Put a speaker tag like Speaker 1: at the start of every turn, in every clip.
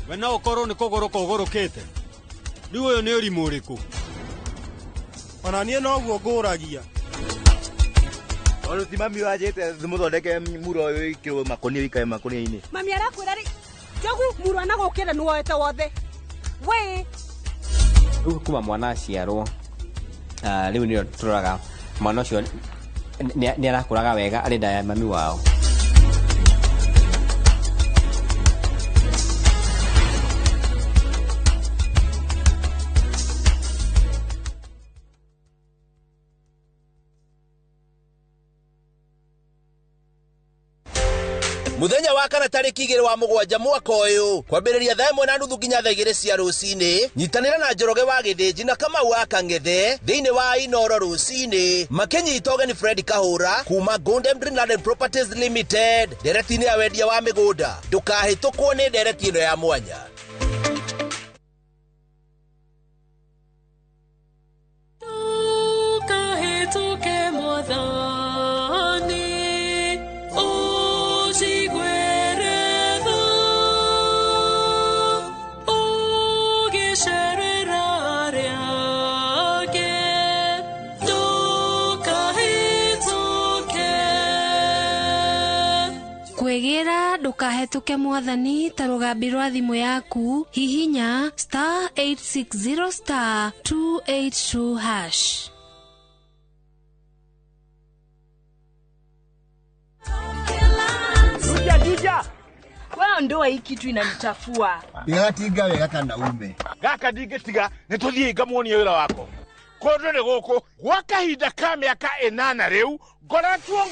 Speaker 1: we no korwo ni kugoroka ugorokete riu uyu ni urimu uriku
Speaker 2: ona nie no guo nguragia
Speaker 3: Oro ti mami wajete muthondeke muro uyu ikirwo makoni wikae makoni-ini
Speaker 4: mami arakwira ri jogu muro anagukira nuoete wothe we
Speaker 5: kuma mwana aciarwo riu nio turoraga mwana ucio ni arakuraga wega ari nda ya mami wao
Speaker 6: Muthenya wa kana tariki 2 wa mugwanja mwaka uyu kwambiriria 1:30 nginya 2 cia rucini nyitanira na Njoroge wa Githĩnji na Kamau wa Kang'ethe thiini wa Inoro rucini makinyita ũgeni Fred Kahura kuma Golden Dreamland Properties Limited ndereti-inĩ ya wendia wa migunda ndukahĩtũkwo nĩ ndereti ĩno ya mwanya.
Speaker 7: Kwegera ndukahetuke mwathani ta rugambi rwa thimu yaku hihinya *860 *282#.
Speaker 4: Duja wewe ndo hii kitu inanichafua
Speaker 3: Igatinga wega kana ume
Speaker 8: gaka ndingitiga nituthie ngamuonia wira wako kondo ni guku gwa kahinda ka miaka 8 riu ngoretwo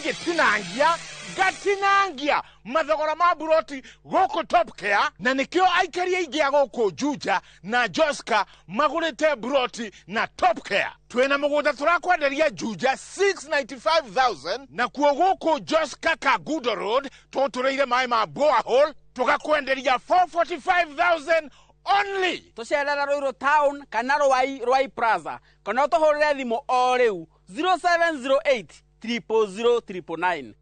Speaker 8: ngatinangia mathogora ma buroti guku Top Care na nikio aikaria ingia guku Juja na Joska magurite buroti na Top Care. Twena mugunda turakwenderia Juja 695,000 na kuo guku Joska Kagudo Road tutureire mai ma borehole tugakwenderia 445,000 only.
Speaker 9: Tucerera Ruiru Town kana Rwai Plaza kana tuhurire thimu o riu 0708 000 999.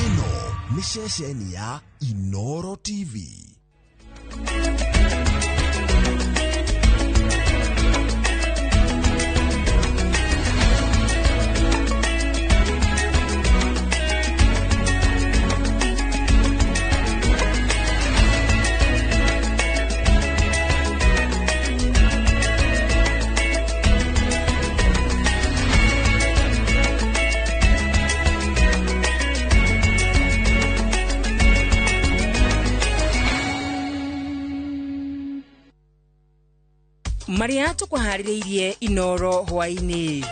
Speaker 10: Ino ni ceceni ya Inoro TV.
Speaker 11: Maria tukuhaririirie Inoro hwaini.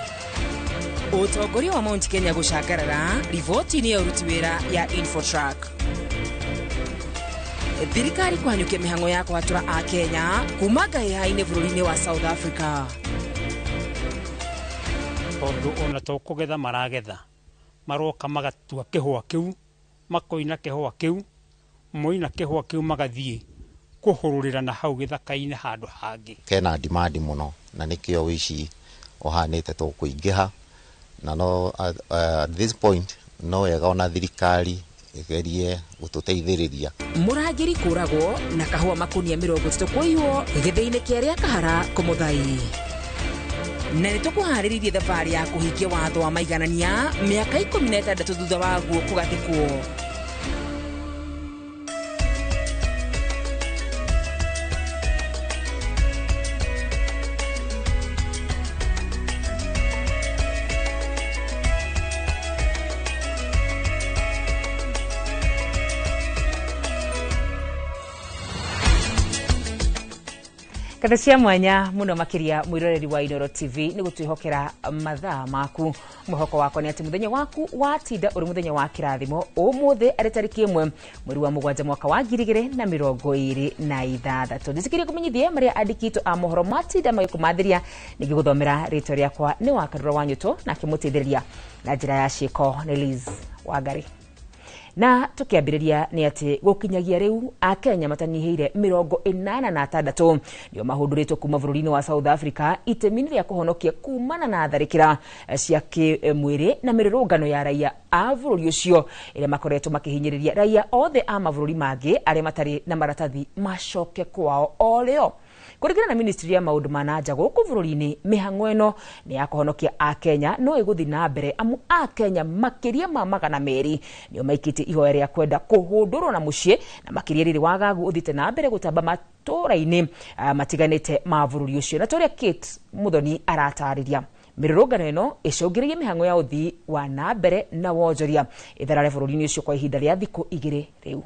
Speaker 11: Utongoria wa Mount Kenya gucangarara riboti ni uruti wira ya Infotrack. Thirikari kwanyukia mihango ya kwatura a Kenya kuma ngaiha-ini bururi-ini wa South Africa.
Speaker 12: Tondu ona tukugetha maragetha maroka magatua kihwa kiu makoina kihwa kiu moina kihwa kiu magathie kuhururira na hau githaka-ini handu hangi
Speaker 13: kena demand muno na nikio wici ohanite to kuingiha na no at this point no yega ona thirikari igerie gututeithiriria
Speaker 11: murangiri kuragwo na kahua makunia 30 kuiyo githei-ini kiaria kahara kumuthai na nitukuhariririe thabari ya kuhikia watho wa maiganania miaka 16 thutha waguo kugathikwo. Katacia mwanya muno makiria mwiroreri wa Inoro TV ni gutwihokera mathaa maku muhoko wako ni ati muthenya waku watinda uri muthenya wa kirathimo umuthi ari tariki 1 mweri wa mugwanja mwaka wa 2026 ndisikirie kumenyithie maria andikito a mohoro matinda magikumathiria nigiguthomera ritwa riakwa ni wakarura wanyuto na kimutithiriria na njira ya ciiko ni Liz Wangari. Na tukiambiriria ni ati gukinyagia riu Akenya matanyihire 86 nio mahunduritwo kuma bururi-ini wa South Africa itemi ria kuhonokia kumana na tharikira cia kimwiri na mirurungano ya raia a bururi ucio ire makoretwo makihinyiriria raia othe a mabururi mangi aria matari na maratathi macoke kwao oleo. Kuringana na ministry ya maundu ma nanja guku bururi-ini mihango eno ni ya kuhonokia Akenya no iguthi na mbere amu Akenya makiria ma 200 nio maikite ihoya ria kwenda kuhundurwo na mucii na makiria riri wagagu uthite na mbere gutamba matura-ini matiganite ma bururi ucio. Na toria Kate Muthoni aratariria mirurungano eno icungiririe mihango ya uthii wa na mbere na wonjoria itharare bururi-ini ucio kwa ihinda ria thiku 2 riu.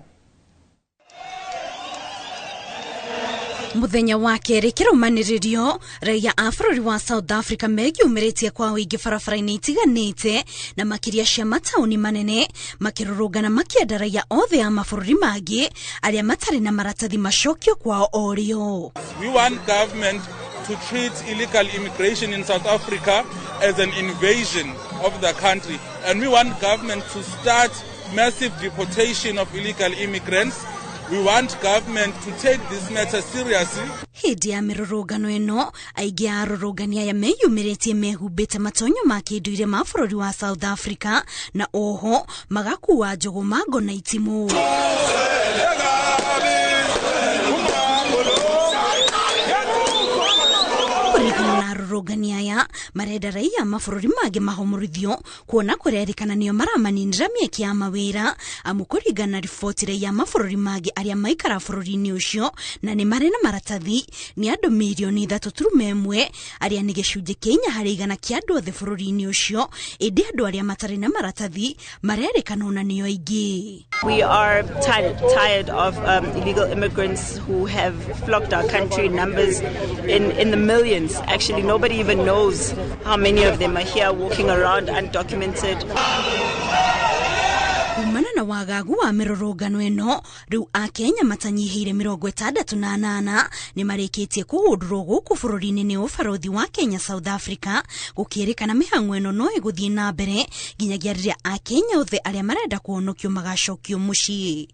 Speaker 14: Muthenya wa keri kirumanirio raia a bururi wa South Africa megiumiritie kwa wingi barabara-ini itiganite na makiria cia matauni manene makirurungana makienda raia othe a mabururi mangi aria matari na maratathi macokio kwao orio.
Speaker 15: We want government to treat illegal immigration in South Africa as an invasion of the country, and we want government to start massive deportation of illegal immigrants. We want government to take this matter seriously.
Speaker 14: Hindi ya mirurungano eno aingi a arurungani aya meyumiritie mehumbite matonyo ma kinduire ma bururi wa South Africa na oho magakuwa njogu mango na itimu. Arurungani aya marenda raia mabururi mangi mahomorithio kuona kurerikana nio maramaninira mieki ya mawira amu kuringana riboti raia mabururi mangi aria maikara bururi-ini ucio na ni mari na maratathi ni andu milioni 3.1 aria ni gicunji kia 4% kia andu othe bururi-ini ucio indi andu aria matari na maratathi marerikana ona nio aingi.
Speaker 16: We are tired of illegal immigrants who have flocked our country in numbers in the millions. Actually, nobody even knows how many of them are here walking around undocumented.
Speaker 14: Kumana na wagagu wa mirurungano eno riu Akenya matanyihire 68 ni marikitie kuhundurwo guku bururi-ini ni ubarothi wa Kenya South Africa gukirikana mihango eno no iguthie na mbere nginyagia riria Akenya othe aria marenda kuhonokio magacokio mucii.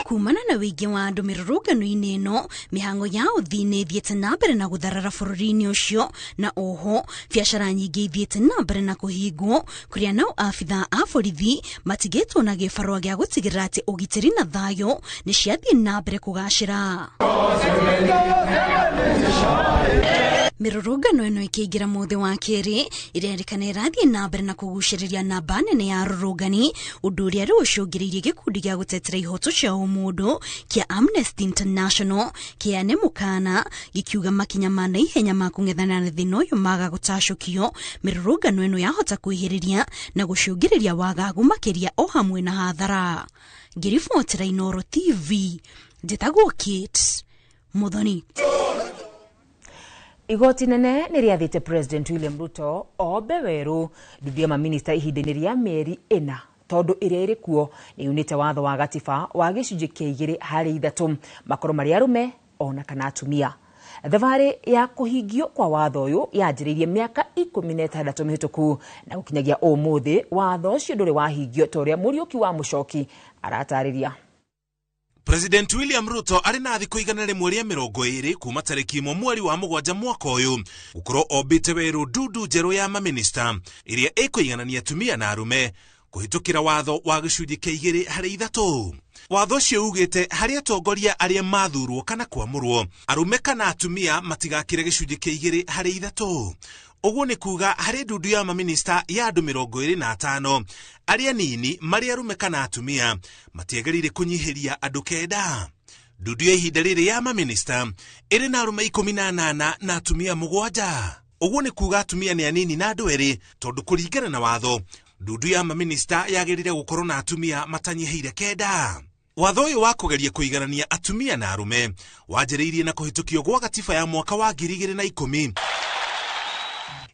Speaker 14: Kumana na wingi wa andu mirurungano-ini eno mihango ya uthii ni ithiete na mbere na gutharara bururi-ini ucio na oho biacara nyingi ithiete na mbere na kuhingwo kuria nao afitha a borithi matigitwo na gibarua gia gutigirira ati ugitiri na thayo ni ciathie na mbere kugacira. Mirurungano eno ikiingira muthe wa keri irerikana irathie na mbere na kuguciriria namba nene ya arurungani undu uria rucungiriirie gikundi gia gutetera ihoto cia umundu kia Amnesty International kiane mukana gikiuga makinya ma naihenya ma kung'ethana na thina uyu maga gutacukio mirurungano eno yahota kwihiriria na gucungiriria wagagu makiria o hamwe na hathara. Ngiribotera Inoro TV njitagwo Kate Muthoni.
Speaker 11: Igoti nene ni riathite President William Ruto obe weru ndudia maminista ihinda-ini ria mieri 4 tondu iria iri kuo ni unite watho wa gatiba wa gicunji kia 2/3 makoro mari arume ona kana atumia. Thabarĩ ya kuhingio kwa watho uyu yanjiriirie miaka 16 mihituku na gukinyagia umuthi watho ucio nduri wahingio toria Muriuki wa Mucoki aratariria.
Speaker 17: President William Ruto ari na thikũ 120 kuma tariki 1 mweri wa Mũgwanja mwaka uyu gukorwo obite weru ndudu njeru ya maminista iria ikuiganania atumia na arume kuhitukira watho wa gicunji kia 2/3. Watho ucio ugite hari atongoria aria mathurwo kana kwamurwo arume kana atumia matigakire gicunji kia 2/3. Uguo ni kuga hari ndudu ya maminista ya andu 25 aria nini mari arume kana atumia matiagirire kunyihiria andu 9. Ndudu ya ihinda riri ya maminista iri na arume 18 na atumia 7. Uguo ni kuga atumia ni anini na andu eri tondu kuringana na watho ndudu ya maminista yagirire gukorwo na atumia matanyihiire 9. Watho uyu wa kugeria kuiganania atumia na arume wanjiriirie na kuhitukio gwa gatiba ya mwaka wa 2010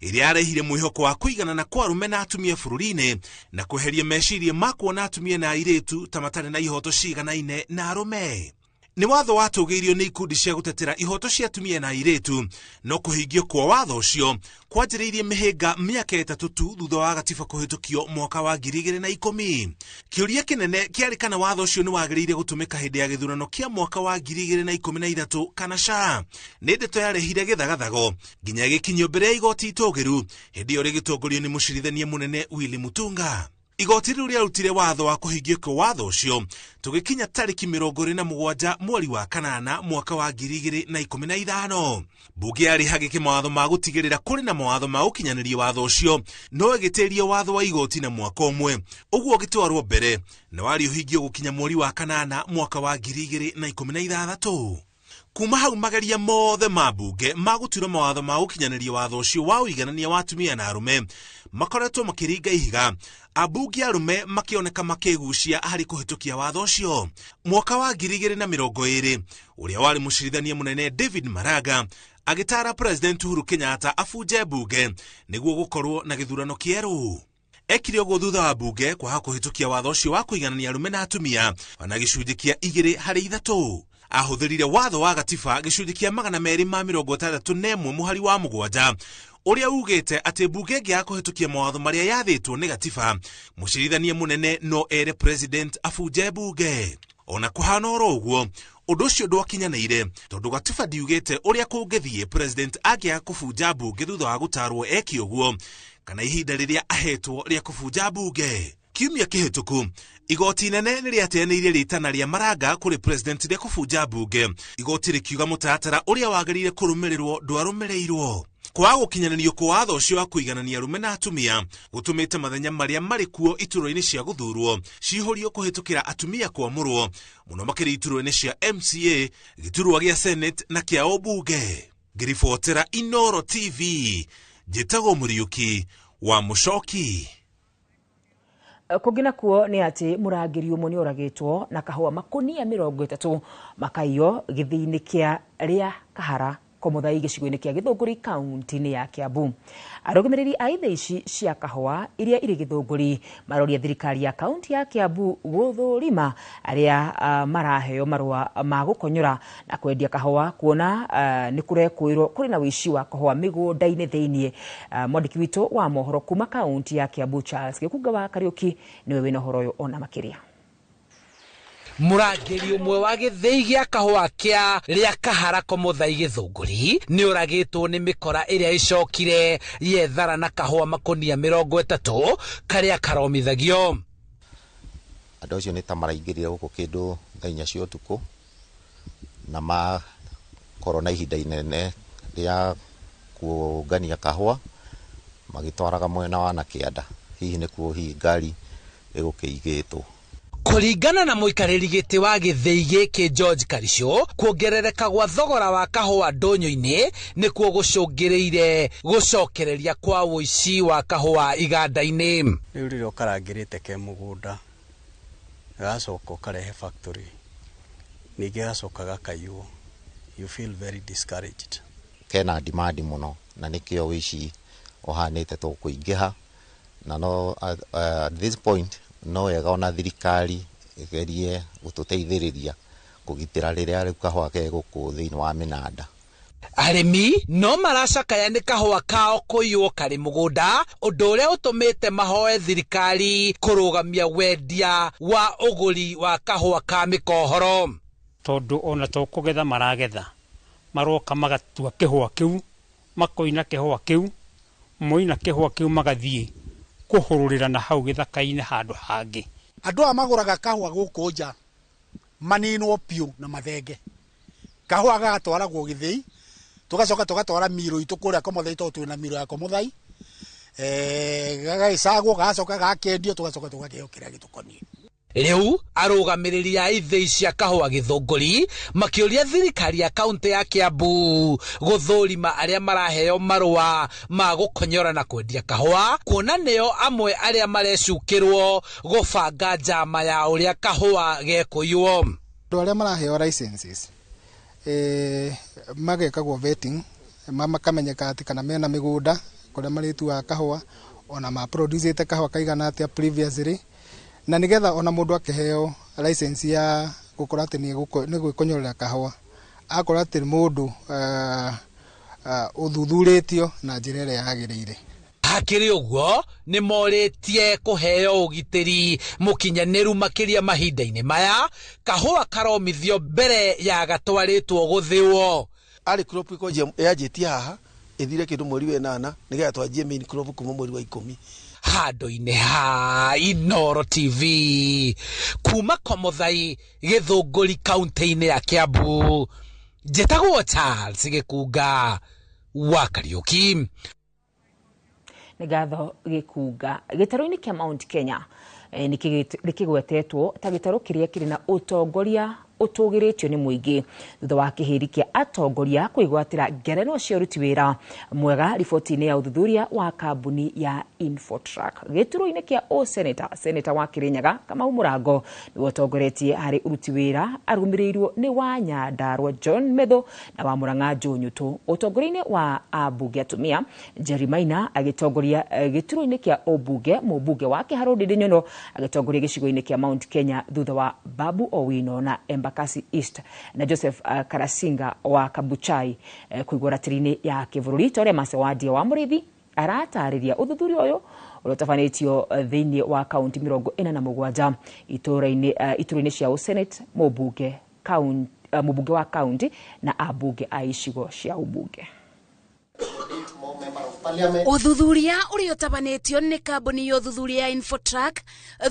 Speaker 17: iria arehire mwihoko wa kuiganana kwa arume na atumia bururi-ini na kweheria meciria ma kuona atumia na airitu ta matari na ihoto ciganaine na arume. Nĩ watho watũgĩirio nĩ ikundi cia gũtetera ihoto cia atumia na airĩtu, no kũhingio kwa watho ũcio kwanjĩrĩirie mĩhĩnga mĩaka 3 tu thutha wa gatiba kũhĩtũkio mwaka wa 2010. Kĩũria kĩnene kĩarĩ kana watho ũcio nĩ wagĩrĩire gũtũmĩka hĩndĩ ya gĩthurano kĩa mwaka wa 2013 kana ca. Nĩ ndeto yarehire gĩthagathago nginya gĩkinyio mbere ya igoti itũgĩru hĩndĩ ĩyo rĩgĩtongorio nĩ mũcirithania mũnene Willy Mutunga. Igoti rĩu rĩarutire watho wa kũhingio kwa watho ũcio tũgĩkinya tarĩki 27 mweri wa kanana mwaka wa 2015. Mbunge yarĩhaga kĩmawatho ma gũtigĩrĩra kũrĩ na mawatho ma ũkinyanĩria watho ũcio, no ĩgĩtĩrie watho wa igoti na mwaka ũmwe, ũguo ũgĩtwarwo mbere na warĩ ũhingio gũkinya mweri wa kanana mwaka wa 2016. Kuma hau mageria mothe ma mbunge ma gũtuĩra mawatho ma ũkinyanĩria watho ũcio wa ũiganania wa atumia na arũme makoretwo makĩringa ihiga, ambunge arũme makĩoneka makĩgucia harĩ kũhĩtũkia watho ũcio. Mwaka wa 2020 ũrĩa warĩ mũcirithania mũnene David Maraga agĩtara President Uhuru Kenyatta abunje mbunge nĩguo gũkorwo na gĩthurano kĩerũ. Ekire ũguo thutha wa mbunge kwaga kũhĩtũkia watho ũcio wa kũiganania arũme na atumia ona gĩcunjĩ kĩa 2/3. Ahũthĩrire watho wa gatiba gĩcunjĩ kĩa 261 mũhari wa 7 ũrĩa ugĩte atĩ mbunge ĩngĩaga kũhĩtũkia mawatho marĩa yathĩtwo nĩ gatiba, mũcirithania mũnene no ere president abunje mbunge. Ona kũhana oro ũguo, ũndũ ũcio ndwakinyanĩire tondũ gatiba ndiugĩte ũrĩa kũngĩthiĩ president angĩaga kũbunja mbunge thutha wa gũtarwo eki ũguo kana ihinda rĩrĩa ahetwo rĩa kũbunja mbunge. Kiumia kĩhĩtũku, igoti inene nĩ rĩateanĩirie rĩtana rĩa Maraga kũrĩ president rĩa kũbunja mbunge. Igoti rĩkiuga mũtaratara ũrĩa wagĩrĩire kũrũmĩrĩrwo ndwarũmĩrĩirwo. Kwaga gũkinyanĩrio kwa watho ũcio wa kũiganania arũme na atumia gũtũmĩte mathenya marĩa marĩ kuo iturwa-inĩ cia gũthurwo cihũrio kũhĩtũkĩra atumia kwamũrwo, mũno makĩria iturwa-inĩ cia MCA, gĩturwa gĩa Senate na kĩa ũmbunge. Ngĩribotera Inoro TV, njĩtagwo Mũriũki wa Mũcoki.
Speaker 11: Kũngĩ nakuo nĩ atĩ mũrangĩri ũmwe nĩ oragĩtwo na kahũa makũnia 30 makaiywo gĩthĩ-inĩ kĩa rĩa Kahara Komuthai gĩcigo-inĩ kĩa Gĩthũngũri kaunti-inĩ ya Kiambu. Arũgamĩrĩri a ithĩi ici cia kahũa iria irĩ Gĩthũngũri maroria thirikari ya kaunti ya Kiambu gũthũrima arĩa maraheo marũa ma gũkonyora na kwendia kahũa, kuona nĩ kũrekũĩrwo kũrĩ na ũici wa kahũa mĩgũnda-inĩ thĩinĩ. Mwandĩki witũ wa mohoro kuma kaunti ya Kiambu Charles Gĩkunga wa Kariũki nĩwe wĩna ũhoro ũyũ ona makĩria.
Speaker 18: Mũrangĩri ũmwe wa gĩthĩi gĩa kahũa kĩa rĩa Kahara Komuthai Gĩthũngũri nĩ oragĩtwo nĩ mĩkora ĩrĩa ĩcokire yethara na kahũa makũnia 30 karĩa karomithagio.
Speaker 13: Andũ acio nĩ ta maraingĩrire gũkũ kĩndũ thaa 4 cia ũtukũ na makorwo na ihinda inene rĩa kũngania kahũa magĩtwaraga mwena wa Nakĩanda, hihi nĩkuo hihi ngari ĩgũkĩigĩtwo.
Speaker 18: Kũringana na mũikarĩri gĩtĩ wa gĩthĩi gĩkĩ George Karisho, kuongerereka gwa thogora wa kahũa ndũnyũ-inĩ nĩkuo gũcũngĩrĩire gũcokereria kwa ũici wa kahũa iganda-inĩ.
Speaker 19: Rĩu rĩrĩa ũkarangĩrĩte ke mũgũnda gacoka ũkarehe factory ningĩ gacoka gakaiywo, you feel very discouraged.
Speaker 13: Kena demand mũno na nĩkĩo ũici ũhanĩte tũkũingĩha na no at this point no wega ona thirikari ĩgerie gũtũteithĩrĩria kũgitĩra rĩrĩa rĩu kahũa gegũkũ thĩinĩ wa mĩnanda.
Speaker 18: Arĩmi no maracakaya nĩ kahũa kao kũiywo karĩ mũgũnda, ũndũ ũrĩa ũtũmĩte mahoe thirikari kũrũgamia wendia wa ũgũri wa kahũa ka mĩkohoro.
Speaker 12: Tondũ ona tũkũgetha maragetha maroka magatua kĩhũa kĩu, makoina kĩhũa kĩu, moina kĩhũa kĩu magathiĩ kũhũrũrĩra na hau gĩthaka-inĩ handũ hangĩ.
Speaker 20: Andũ a magũraga kahũa gũkũ nja maninwo piũ na mathenge. Kahũa gagatwaragwo gĩthĩi, tũgacoka tũgatwara miro itũ kũrĩa Komuthai, tondũ twĩna miro ya Komuthai, gagacagwo gacoka gakendio, tũgacoka tũgakĩheo kĩrĩa gĩtũkoniĩ.
Speaker 18: Rĩu arũgamĩrĩri a ithĩi cia kahũa Gĩthũngũri makĩũria thirikari ya kaunti ya Kiambu gũthũrima arĩa maraheo marũa ma gũkonyora na kwendia kahũa, kuona nĩo amwe arĩa marecukĩrwo gũbanga njama ya ũrĩa kahũa gekũiywo.
Speaker 21: Andũ arĩa maraheo licenses magekagwo vetting, makamenyeka atĩ kana mena mĩgũnda kũrĩa marĩtuaga kahũa, ona maproducĩte kahũa kaigana atĩa previously, na nigetha ona mũndũ akĩheo license ya gukora ati ni gwikonyorera kahua akora ati mundu uthuthuritio na njira ĩrĩa yagĩrĩire.
Speaker 18: Hakiri uguo ni moretie kuheo ugitiri mukinyaniru makiria mahinda-ini maya kahua karomithio mbere ya gatwaritwo guthiwo.
Speaker 2: Ari crop iko yajitia haha ithire kindu mweri wa 8 nigetha twanjie main crop kuma mweri wa 10
Speaker 18: handu-ini ha Inoro TV kuma Komuthai Githunguri kaunti-ini ya Kiambu. Njĩtagwo Charles Gĩkunga wa Kariuki.
Speaker 11: Nĩ gatho Gĩkunga. Gĩtarũ-inĩ kĩa Mount Kenya nĩkĩgwetetwo ta gĩtarũ kĩrĩa kĩrĩ na ũtongoria ũtũgĩrĩtio nĩ mũingĩ thutha wa kĩhĩri kĩa atongoria kwĩgwatĩra ngerenwa cia ũruti wĩra mwega riboti-inĩ ya ũthuthuria wa kambuni ya Infotrack. Gĩturwa-inĩ kĩa seneta wa Kĩrĩnyaga Kamau Mũrango nĩwe ũtongoretie harĩ ũruti wĩra arũmĩrĩirwo nĩ wa Nyandarua John Medho na wa Mũrang'a Joe Nyũtũ. Ũtongoria-inĩ wa ambunge atumia Njeri Maina agĩtongoria gĩturwa-inĩ kĩa ũmbunge mũmbunge wa Kĩharũ Ndindi Nyoro agĩtongoria gĩcigo-inĩ kĩa Mount Kenya thutha wa Babu Owino na Embakasi East na Joseph Karasinga wa Kabuchai kuigwa ratiri-inĩ ya kĩbũrũri. Tore Masewadia wa Mũrĩithi aratarĩria ũthuthuria ũyũ ũrĩa ũtabanĩtio thĩinĩ wa kaunti 47 itũra-inĩ cia Senate mũmbunge wa kaunti na ambunge a icigo cia ũmbunge.
Speaker 14: Uthuthuria uria utabanitio ni kambuni ya uthuthuria ya Infotrack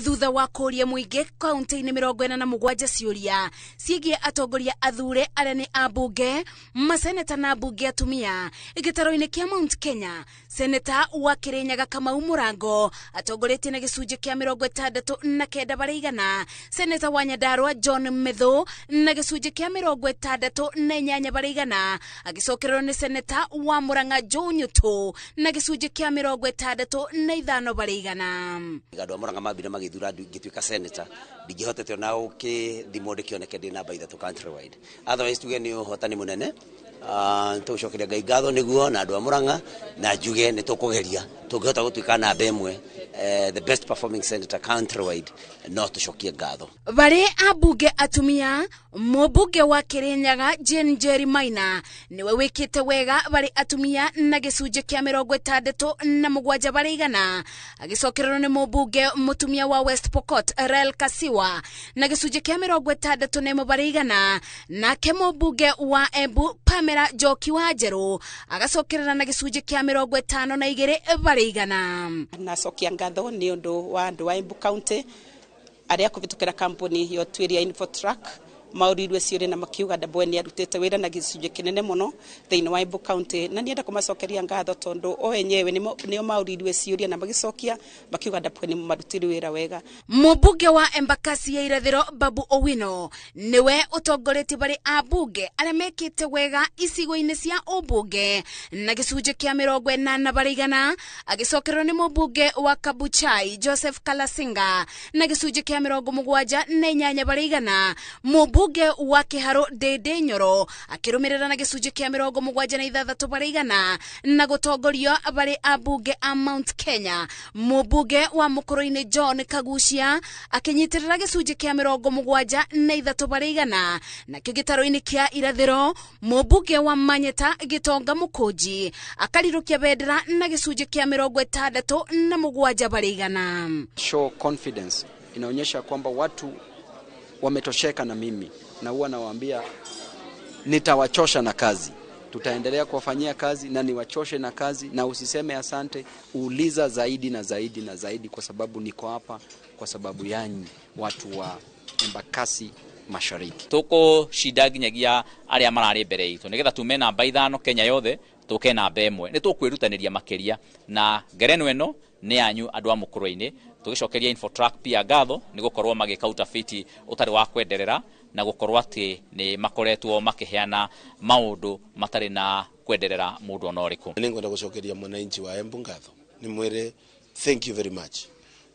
Speaker 14: thutha wa kuria muingi kaunti-ini 47 ciuria ciĩgiĩ atongoria athure arĩa nĩ ambunge maseneta na ambunge atumia. Gĩtarũ-inĩ kĩa Mount Kenya seneta wa Kĩrĩnyaga Kamau Mũrango atongoretie na gĩcunjĩ kĩa 69 harĩ igana. Seneta wa Nyandarua John Medho na gĩcunjĩ kĩa 68 harĩ igana agĩcokererwo nĩ seneta wa Mũrang'a Joe Nyũtũ na gĩcunjĩ kĩa 65 harĩ igana.
Speaker 1: Andũ a Mũrang'a mambire magĩthura ngĩtuĩka seneta ndingĩhotete ona gũkĩthimwo ndĩkĩoneke ndĩ namba 3 country wide. Otherwise tuge nĩ ũhotani mũnene tũcokeria Ngai ngatho nĩguo na andũ a Mũrang'a na njuge nĩ tũkũgeria tũngĩhota gũtuĩka namba 1 the best performing senator country wide no tũcokie ngatho.
Speaker 14: Barĩ ambunge atumia mũmbunge wa Kĩrĩnyaga Njeri Maina niwe wĩkĩte wega barĩ atumia na gĩcunjĩ kĩa 67 harĩ igana agĩcokererwo nĩ mũmbunge mũtumia wa West Pokot Rel Kasiwa na gĩcunjĩ kĩa 61 harĩ igana. Nake mũmbunge wa Embu Pamela Njoki wa Njerũ agacokerera na gĩcunjĩ kĩa 52 harĩ igana.
Speaker 22: Nacokia ngatho nĩ ũndũ wa andũ a Embu County arĩa kũbĩtũkĩra kampuni ya ũtuĩria Infotrack maurirwe ciũria na makiuga ndabwe nĩ arutĩte wĩra na gĩcunjĩ kĩnene mũno thĩinĩ wa Embu County na nienda kũmacokeria ngatho tondũ o enyewe nĩo maurirwe ciũria na magicokia makiuga ndabwe nĩ marutĩre wĩra wega.
Speaker 14: Mũmbunge wa Embakasi ya irathĩro Babu Owino niwe ũtongoretie barĩ ambunge arĩa mekĩte wega icigo-inĩ cia ũmbunge na gĩcunjĩ kĩa 80 harĩ igana agĩcokererwo nĩ mũmbunge wa Kabuchai Joseph Kalasinga na gĩcunjĩ kĩa 78 harĩ igana. Mũmbunge wa Kĩharũ Ndindi Nyoro akĩrũmĩrĩra na gĩcunjĩ kĩa 76 harĩ igana na gũtongorio barĩ ambunge a Mount Kenya. Mũmbunge wa Mũkũrũ-inĩ John Kagucia akĩnyitĩrĩra gĩcunjĩ kĩa 73 harĩ igana. Nakĩo gĩtarũ-inĩ kĩa irathĩro mũmbunge wa Manyeta Gĩtonga Mũkũnji akarirũkia bendera na gĩcunjĩ kĩa 67 harĩ igana.
Speaker 23: Show confidence inaonyesha kwamba watu wametosheka na mimi na huwa nawaambia nitawachosha na kazi. Tutaendelea kuwafanyia kazi na niwachoshe na kazi na usiseme asante, uuliza zaidi na zaidi na zaidi kwa sababu niko hapa kwa sababu yanyu watu wa Embakasi Mashariki.
Speaker 24: Tuko shida nginyagia arĩa mararĩ mbere itũ nigetha tume namba 5 Kenya yothe tuke namba 1 nĩ tũkwĩrutanĩria makĩria na ngerenwa ĩno nĩ yanyu andũ a Mũkũrũ-inĩ. Tũgĩcokeria Infotrack pia ngatho nĩ gũkorwo magĩka utafiti ũtarĩ wa kwenderera na gũkorwo atĩ nĩ makoretwo makĩheana maũndũ matarĩ na kwenderera mũndũ ona ũrĩkũ.
Speaker 2: Nĩ ngwenda gũcokeria mwananchi wa Embu ngatho nĩ mwĩre thank you very much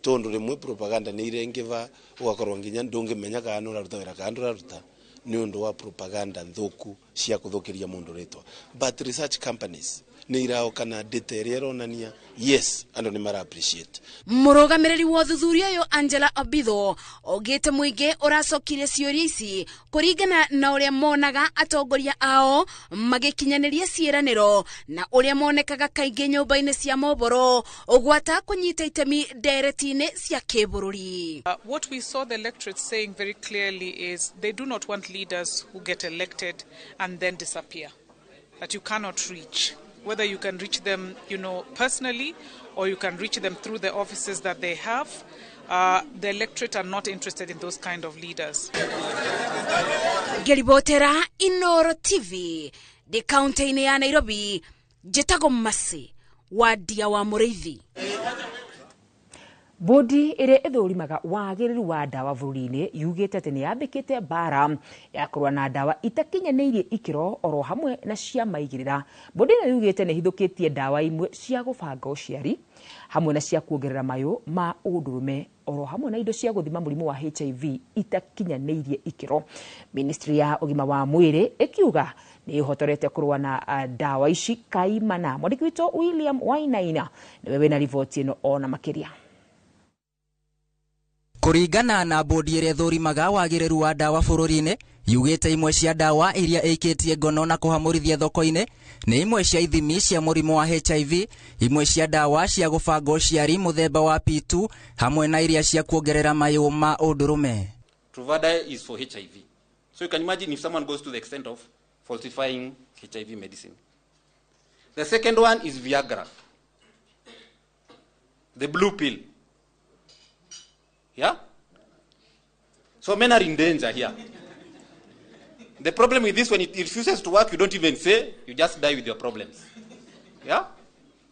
Speaker 2: tondu rimwe propaganda nĩ irengiva ugakorwo nginya ndũngĩmenya kana ũraruta wĩra kana ndũraruta nĩ ũndũ wa propaganda nthuku cia kũthũkĩria mũndũ rĩtwa. But research companies nĩ iraoka na data ĩrĩa ĩronania yes andũ nĩ mara appreciate.
Speaker 11: Mũrũgamĩrĩri wa ũthuthuria ũyũ Angela Obitho augĩte mũingĩ ũracokire ciũria ici kũringana na ũrĩa monaga atongoria ao magĩkinyanĩria ciĩranĩro na ũrĩa monekaga kaingĩ nyũmba-inĩ cia mohoro ũgwata kũnyita itemi ndereti-inĩ cia kĩbũrũri.
Speaker 4: What we saw the electorate saying very clearly is they do not want leaders who get elected and then disappear, that you cannot reach. Whether you can reach them, personally, or you can reach them through the offices that they have, the electorate are not interested in those kind of leaders.
Speaker 11: Geribotera Inoro TV, the county ya Nairobi, Jetago Masi, Wadia wa Mũrĩithi. Bodi ĩrĩa ĩthũrimaga wagĩrĩru wa ndawa bũrũri-inĩ yugĩte atĩ nĩ yambĩkĩte mbara ya kũrũa na ndawa itakinyanĩirie ikĩro oro hamwe na cia maigĩrĩra. Bodi ĩno yugĩte nĩ hithũkĩtie ndawa imwe cia gũbanga ũciari hamwe na cia kuongerera mayũ ma ũndũrũme oro hamwe na indo cia gũthima mũrimũ wa HIV itakinyanĩirie ikĩro. Ministry ya ũgima wa mwĩrĩ ĩkiuga nĩ ĩhotorete kũrũa na ndawa ici kaimana. Mwandĩki witũ William Wainaina nĩwe wĩna riboti ĩno ona makĩria.
Speaker 5: Kũringana na bodi ĩrĩa ĩthũrimaga wagĩrĩru wa ndawa bũrũri-inĩ yugĩte imwe cia ndawa iria ĩikĩtie ngono na kũhamũrithia thoko-inĩ nĩ imwe cia ithimi cia mũrimũ wa HIV, imwe cia ndawa cia gũbanga ũciari mũthemba wa P2 hamwe na iria cia kuongerera mayũ ma ũndũrũme.
Speaker 6: Truvada is for HIV. So you can imagine if someone goes to the extent of falsifying HIV medicine. The second one is Viagra, the blue pill. Yeah? So men are in danger here. The problem with this, when it refuses to work, you don't even say, you just die with your problems. Yeah?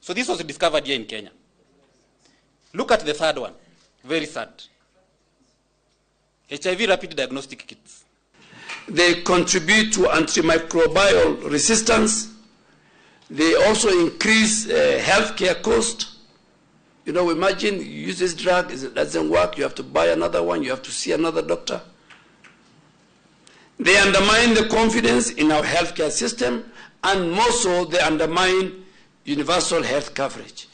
Speaker 6: So this was discovered here in Kenya. Look at the third one. Very sad. HIV rapid diagnostic kits.
Speaker 7: They contribute to antimicrobial resistance. They also increase healthcare cost. Imagine you use this drug, it doesn't work, you have to buy another one, you have to see another doctor. They undermine the confidence in our healthcare system, and more so, they undermine universal health coverage.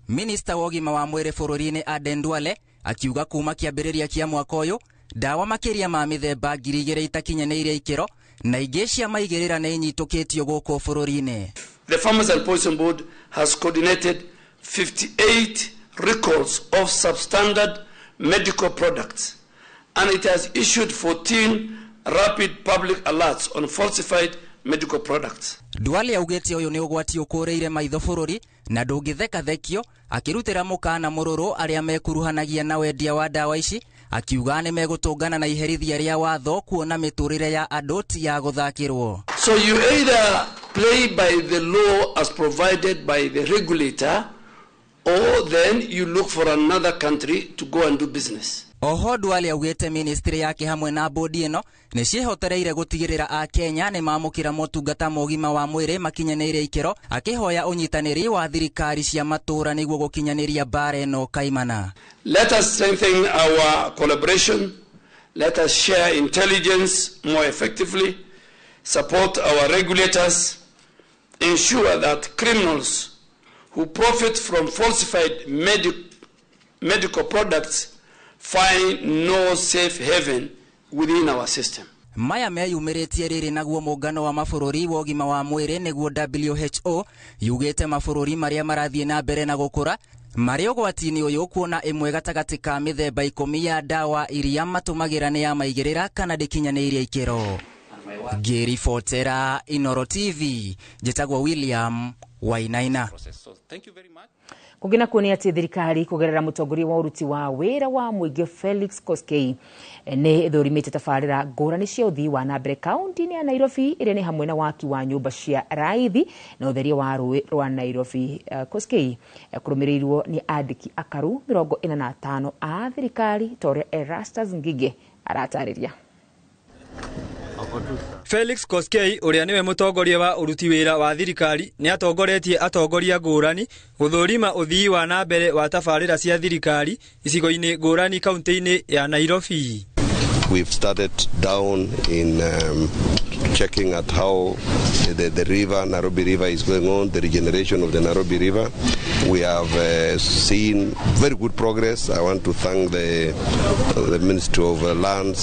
Speaker 5: Minister wa ũgima wa mwĩrĩ bũrũri-inĩ Aden Duale akiuga kuma kĩambĩrĩria kĩa mwaka ũyũ ndawa makĩria ma mĩthemba 2,000 itakinyanĩirie ikĩro na ingĩ cia maigĩrĩra nĩ nyitũkĩtio gũkũ bũrũri-inĩ.
Speaker 7: The Pharmacy and Poison Board has coordinated 58 recalls of substandard medical products, and it has issued 14 rapid public alerts on falsified medical products.
Speaker 5: Duale augĩte ũyũ nĩ ũgwati ũkũrĩire maitho bũrũri na ndũngĩthekathekio, akĩrutĩra mũkana mũrũrũ arĩa mekuruhanagia na wendia wa ndawa ici, akiuga nĩ megũtũngana na iherithia rĩa watho kuona mĩtũrĩre ya andũ ti ya gũthakĩrwo.
Speaker 7: So you either play by the law as provided by the regulator, or then you look for another country to go and do business.
Speaker 5: Oho Duale augĩte ministry yake hamwe na bodi ĩno nĩ ciĩhotereire gũtigĩrĩra a Kenya nĩ mamũkĩra motungata ma ũgima wa mwĩrĩ makinyanĩire ikĩro, akĩhoya ũnyitanĩri wa thirikari cia matũũra nĩguo gũkinyanĩria mbara ĩno kaimana.
Speaker 7: Let us strengthen our collaboration. Let us share intelligence more effectively, support our regulators, ensure that criminals who profit from falsified medical products find no safe haven within our system.
Speaker 5: Maya meyumĩrĩtie rĩrĩ naguo mũngano wa mabũrũri wa ũgima wa mwĩrĩ nĩguo WHO yugĩte mabũrũri marĩa marathiĩ na mbere na gũkũra marĩ ũgwati-inĩ ũyũ kuona ĩmwe gatagatĩ ka mĩthemba 10 ya ndawa iria matũmagĩra nĩ ya maigĩrĩra kana ndĩkinyanĩirie ikĩro. Ngĩribotera Inoro TV, njĩtagwo William Wainaina. Kũgina kuonia atĩ thirikari kũgerera mũtongoria wa ũruti wa wĩra wa mũingĩ Felix Koskei nĩ ĩthũrimĩte tabarĩra ngũrani cia ũthii wa na mbere kaunti-inĩ ya Nairobi ĩrĩa nĩ hamwe na waki wa nyũmba cia raithi na ũtheria wa rũĩ rwa Nairobi. Koskei kũrũmĩrĩirwo nĩ andĩki akaru 45 a thirikari tore Erastus Ngige aratarĩria.
Speaker 25: Felix Koskei ũrĩa nĩwe mũtongoria wa ũruti wĩra wa thirikari nĩ atongoretie atongoria ngũrani gũthũrima ũthii wa na mbere wa tabarĩra cia thirikari icigo-inĩ ngũrani kaunti-inĩ ya Nairobi.
Speaker 3: We've started down in checking at how the river, Nairobi River, is going on, the regeneration of the Nairobi River. We have seen very good progress. I want to thank the Ministry of Lands,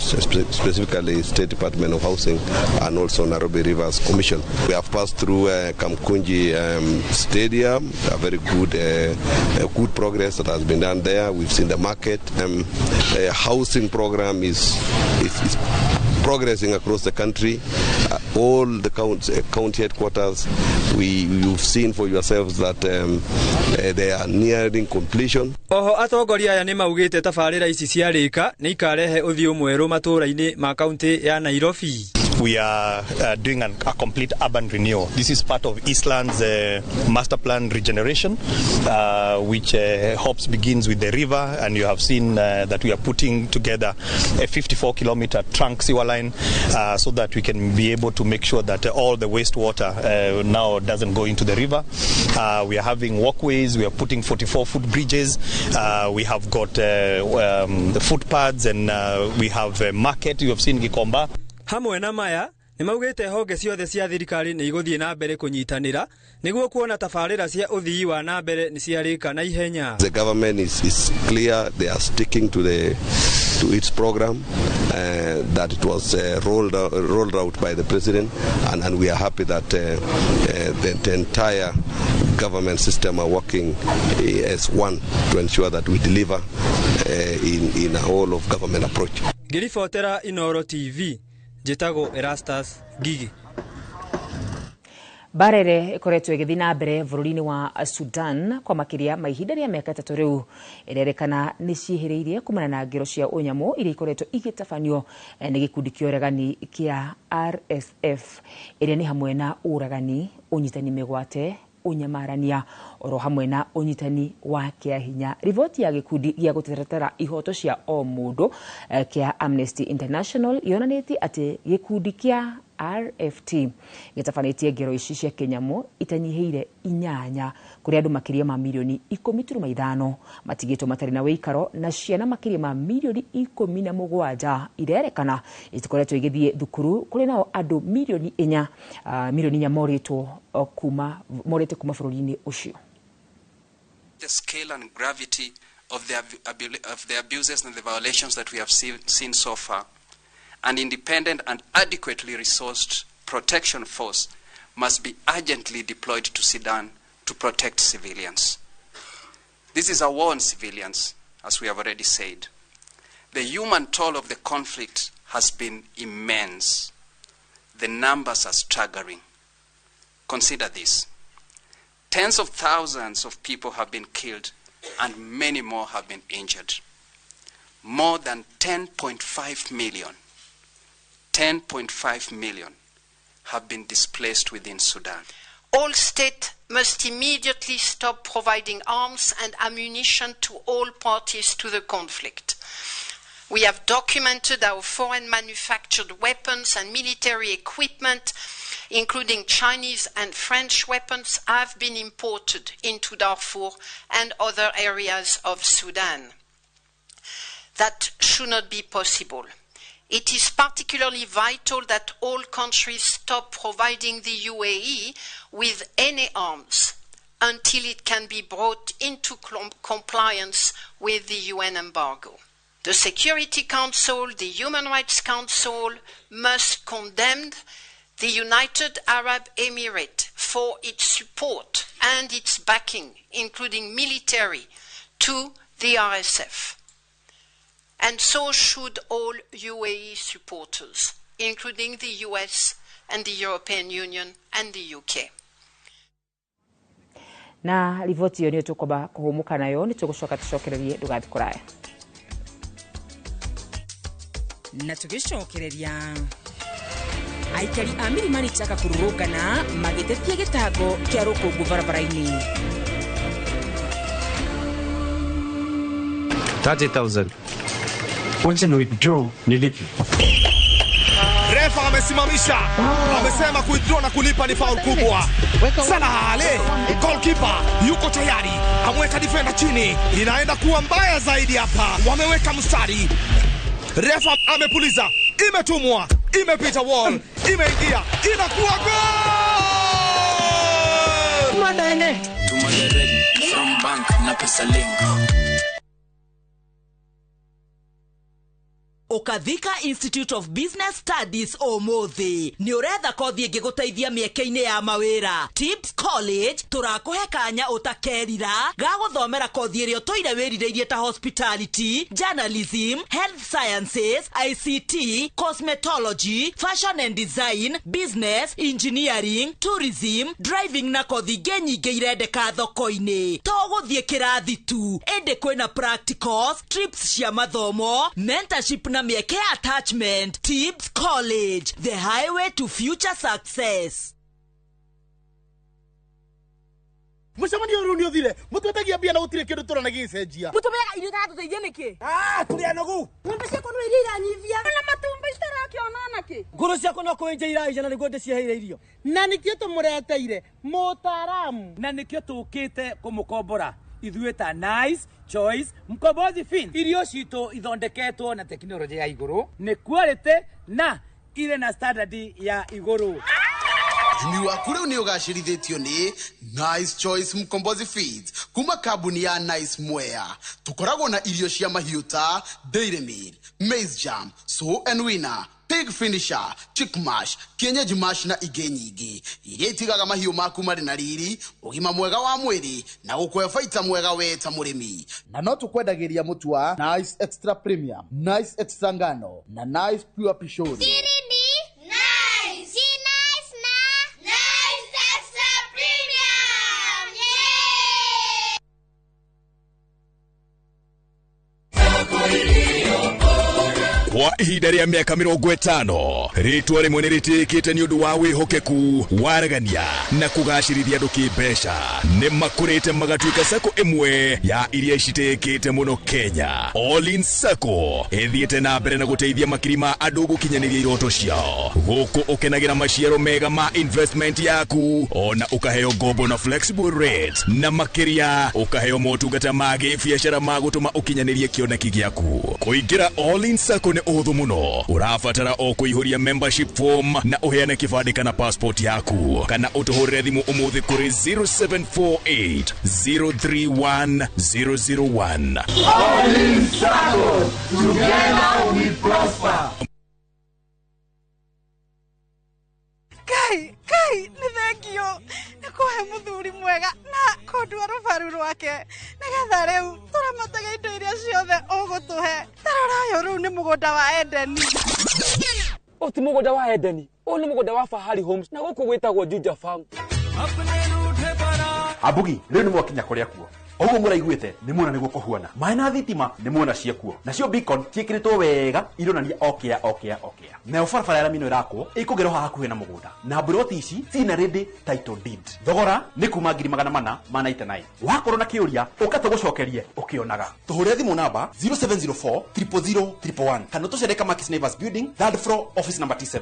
Speaker 3: specifically State Department of Housing, and also Nairobi Rivers Commission. We have passed through Kamkunji Stadium, a very good progress that has been done there. We've seen the market. The housing program is progressing across the country. All the county headquarters, you've seen for yourselves that they are nearing completion.
Speaker 25: Oho atongoria aya nimaugite tabarira ici ciarika ni ikarehe uthio mweru matura-ini ma county ya Nairobi.
Speaker 8: We are doing a complete urban renewal. This is part of Eastland's master plan regeneration, which hopes begins with the river, and you have seen that we are putting together a 54-kilometer trunk sewer line so that we can be able to make sure that all the wastewater now doesn't go into the river. We are having walkways, we are putting 44-foot bridges, we have got the footpaths, and we have a market. You have seen Gikomba.
Speaker 25: Hamwe na maya nimaugite honge ciothe cia thirikari ni iguthie na mbere kunyitanira niguo kuona tabarira cia uthii wa na mbere ni ciarika na ihenya.
Speaker 3: The government is clear, they are sticking to its program that it was rolled out by the president, and we are happy that the entire government system are working as one to ensure that we deliver in a whole of government approach.
Speaker 25: Ngiribotera Inoro TV. Jetago Erastus Gigi.
Speaker 11: Barere ikoretwo igithii na mbere bururi-ini wa Sudan kwa makiria ma ihinda ria miaka 3 riu irerekana ni ciihiriirie kumana na ngero cia unyamu iria ikoretwo igitabanio ni gikundi kia uragani kia RSF iria ni hamwe na uragani, unyitani migwate, unyamarania oro hamwe na unyitani wa kiahinya. Rivoti ya gikundi gia gutetetera ihoto cia o mundu kia Amnesty International yonanĩtie ati gikundi kia RFT gitafanĩtie ngero ici cia kinyamu itanyiheire 8 kuri andu makiria ma milioni 10.5 matigitwo matari na weikaro, na ciana makiria ma milioni 17 irerekana itikoretwo igithie thukuru kuri nao andu milioni 4 morite kuma bururi-ini ucio.
Speaker 9: The scale and gravity of the abuses and the violations that we have seen so far, an independent and adequately resourced protection force must be urgently deployed to Sudan to protect civilians. This is a war on civilians, as we have already said. The human toll of the conflict has been immense. The numbers are staggering. Consider this. Tens of thousands of people have been killed and many more have been injured. More than 10.5 million have been displaced within Sudan.
Speaker 10: All states must immediately stop providing arms and ammunition to all parties to the conflict. We have documented our foreign manufactured weapons and military equipment, including Chinese and French weapons, have been imported into Darfur and other areas of Sudan. That should not be possible. It is particularly vital that all countries stop providing the UAE with any arms until it can be brought into compliance with the UN embargo. The Security Council, the Human Rights Council must condemn the United Arab Emirates for its support and its backing, including military, to the RSF. And so should all UAE supporters, including the US and the European Union and the UK.
Speaker 11: Na rivoti yo ni tukoba kuhumuka nayo ni tugucoka tucokererie ndugathi kuraya. Na tugicokereria aikari a Milimani chaka kururukana magitetie gitago kia rukungu barabara-ini.
Speaker 15: 30,000. Kwanza no withdraw nilipi.
Speaker 26: Refa amesimamisha. Amesema withdraw na kulipa ni foul kubwa. Salah Ale, goalkeeper yuko tayari. Amweka defender chini. Inaenda kuwa mbaya zaidi hapa. Wameweka mstari. Refa amepuliza, imetumwa, imepita wall, imeingia, inakuwa goal!
Speaker 12: Mwanene tumaderedi from bank na pesa lingo.
Speaker 13: Okathika Institute of Business Studies Omothi ni uretha kothi ingiguteithia mieke-ini ya mawira. Tips College turakuhe kanya utakerira ga guthomera kothi iria toire wirireirie ta hospitality, journalism, health sciences, ICT, cosmetology, fashion and design, business, engineering, tourism, driving na kothi nyingĩ irendeka thoko-ini. To guthie kirathi tu, ende kwina practicals, trips cia mathomo, mentorship na mieke attachment. Tips College, the highway to future success.
Speaker 16: Musamani uruni uthire mutwetagia bia na gutire kindu turona gicenjia
Speaker 17: mutumega irio ta tuteithie niki
Speaker 16: turi anogu
Speaker 17: ngombe ciako no irira nyivia na matumba itarakiona naki
Speaker 16: nguru ciako no kuenja iraija na niguo ndicieheire irio na nikio tumureteire mutaramu na nikio tukite kumukombora ithuĩ ta Nice Choice Mkombozi Fin. Irio cito ithondeketwo na teknolojia ya iguru, ni quality na ile na standard ya iguru.
Speaker 19: Ni wakure ni ugashirithitio ni Nice Choice Mkombozi Feeds kuma kabuni ya Nice Mwea. Tukoragwo na irio cia mahiũ ta Dairy Meal, Maize Jam, So and Winner, Pig Finisher, Chick Mash, Kienyeji Mash na ingĩ nyingĩ iria itigaga mahiũ maku marĩ na riri, ũgima mwega wa mwĩrĩ na gũkũhe baita mwega we ta mũrĩmi.
Speaker 16: Na no tukwendagĩria mũtu wa Nice Extra Premium, Nice Extra Ngano na Nice Pure Pishori.
Speaker 20: Kwa ihinda rĩa mĩaka 50 ritwa rimwe nĩ rĩtĩkĩte nĩ ũndũ wa wĩhokeku, waragania na kũgacĩrithia andũ kĩmbeca. Nĩ makũrĩte magatuĩka sako ĩmwe ya iria citĩkĩte mũno Kenya. All In Sacco ĩthiĩte na mbere na gũteithia makiri ma andũ gũkinyanĩria iroto ciao. Gũkũ ũkenagĩra maciaro mega ma investment yaku, ona ũkaheo ngombo na flexible rate, na makĩria ũkaheo motungata ma gĩbiacara ma gũtũma ũkinyanĩrie kĩoneki gĩaku. Kũingĩra All In Sacco nĩ ũhũthũ mũno. Ũrabatara o kũihũria membership form na ũheane kĩbandĩ kana passport yaku, kana ũtũhũrĩre thimũ ũmũthĩ kũrĩ 0748 031 001.
Speaker 12: All In Sacco, together we prosper.
Speaker 17: Kai ni thengio na kuhe muthuri mwega na kondwa rubaru rwake nigetha riu turamatega indo iria ciothe ugutuhe. Tarora riu ni mugunda wa Edeni.
Speaker 16: Oti mugunda wa Edeni, o ni mugunda wa Fahari Homes na guku gwitagwo Juja Farm.
Speaker 27: Abugi riu ni mwakinya kuria kuo. Oguo muraiguite ni muona niguo kuhuana. Mai na thitima ni muona ciekuo. Nacio beacon ciĩkĩrĩtwo wega ironania okea. Na barabara ya mino irako ikugerwo hakuhĩ na mugunda. Na broti ici cina ready title deed. Thogora ni kuma 499. Wakorwo na kĩũria ũkate gũcokerie ũkĩonaga. Tũhũre thimũ namba 0704 000 111 kana tũcereka Markis Naivas Building, 3rd floor, office number T7.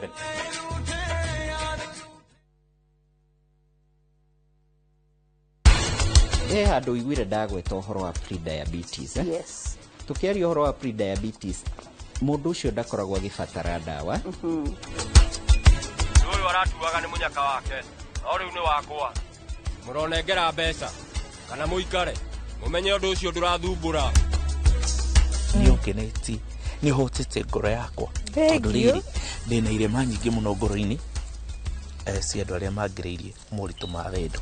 Speaker 28: Andũ iguire ndagweta ũhoro wa pre-diabetes.
Speaker 17: Yes.
Speaker 28: Tukiaria ũhoro wa pre-diabetes, mũndũ ũcio ndakoragwo agĩbatara ndawa.
Speaker 29: Ũyũ aratuaga nĩ mũnyaka wake, no rĩu nĩ wakwa. Mũronengera mbeca kana mũikare mũmenye ũndũ ũcio ndũrathumbũra.
Speaker 30: Nĩongeneti, nĩhotete ngoro yakwa. Tondũ rĩrĩ ndĩna irema nyingĩ mũno ngoro-inĩ cia andũ arĩa mangĩrĩirie moritũ ma wendo.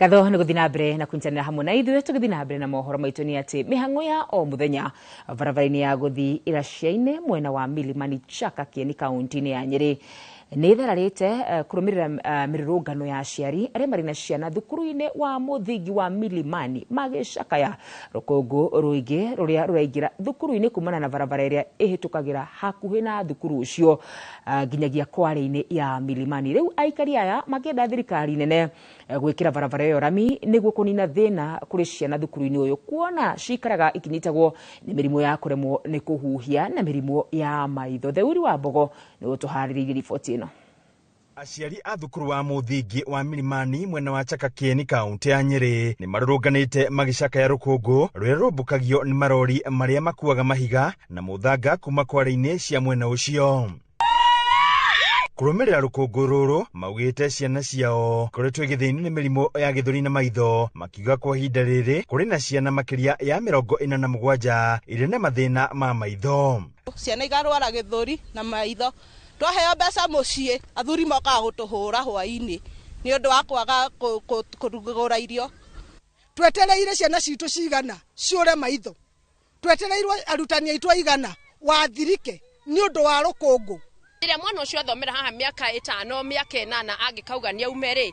Speaker 11: Gatho nĩ gũthiĩ na mbere na kũnyitanĩra hamwe na ithuĩ tũgĩthiĩ na mbere na mohoro maitũ nĩ atĩ mĩhang'o ya o mũthenya barabara-inĩ ya gũthiĩ iracia-inĩ mwena wa Milimani Chaka Kieni kaunti-inĩ ya Nyeri nĩ therarĩte kũrũmĩrĩra mĩrũrũngano ya aciari arĩa marĩ na ciana thukuru-inĩ wa mũthingi wa Milimani magĩcakaya rũkũngũ rũingĩ rũrĩa rũraingĩra thukuru-inĩ kumana na barabara ĩrĩa ĩhĩtũkagĩra hakuhĩ na thukuru ũcio nginyagia Kware-inĩ ya Milimani. Rĩu aikari aya makĩenda thirikari nene gwĩkĩra barabara ĩyo rami nĩguo kũnina thĩna kũrĩ ciana thukuru-inĩ ũyũ, kuona cikaraga ikinyitagwo nĩ mĩrimũ ya kũremwo nĩ kũhuhia na mĩrimũ ya maitho. Theuri wa Mbogo nĩ ũtũharĩrĩirie riboti ĩno.
Speaker 1: Aciari a thukuru wa mũthingi wa Milimani mwena wa Chakakieni kaunti ya Nyeri nĩ marũrũnganĩte magĩcakaya rũkũngũ rũrĩa rũmbũkagio nĩ marori marĩa makuaga mahiga na mũthanga kuma Kware-inĩ cia mwena ũcio. Kũrũmĩrĩra rũkũngũ rũrũ maugĩte ciana ciao koretwo igĩthĩnio nĩ mĩrimũ ya gĩthũri na maitho, makiuga kwa ihinda rĩrĩ kũrĩ na ciana makĩria ya 47 irĩ na mathĩna ma maitho.
Speaker 2: Ciana ikarwara gĩthũri na maitho, twaheo mbeca mũciĩ athuri mokaga gũtũhũra hwaĩ-inĩ nĩ ũndũ wa kwaga kũgũra irio.
Speaker 4: Twetereire ciana citũ cigana ciũre maitho, twetereirwo arutani aitũ aigana wathirike nĩ ũndũ wa rũkũngũ.
Speaker 6: Rĩrĩa mwana ũcio athomera haha mĩaka 5 mĩaka 8 angĩkauga nĩ aume-rĩ,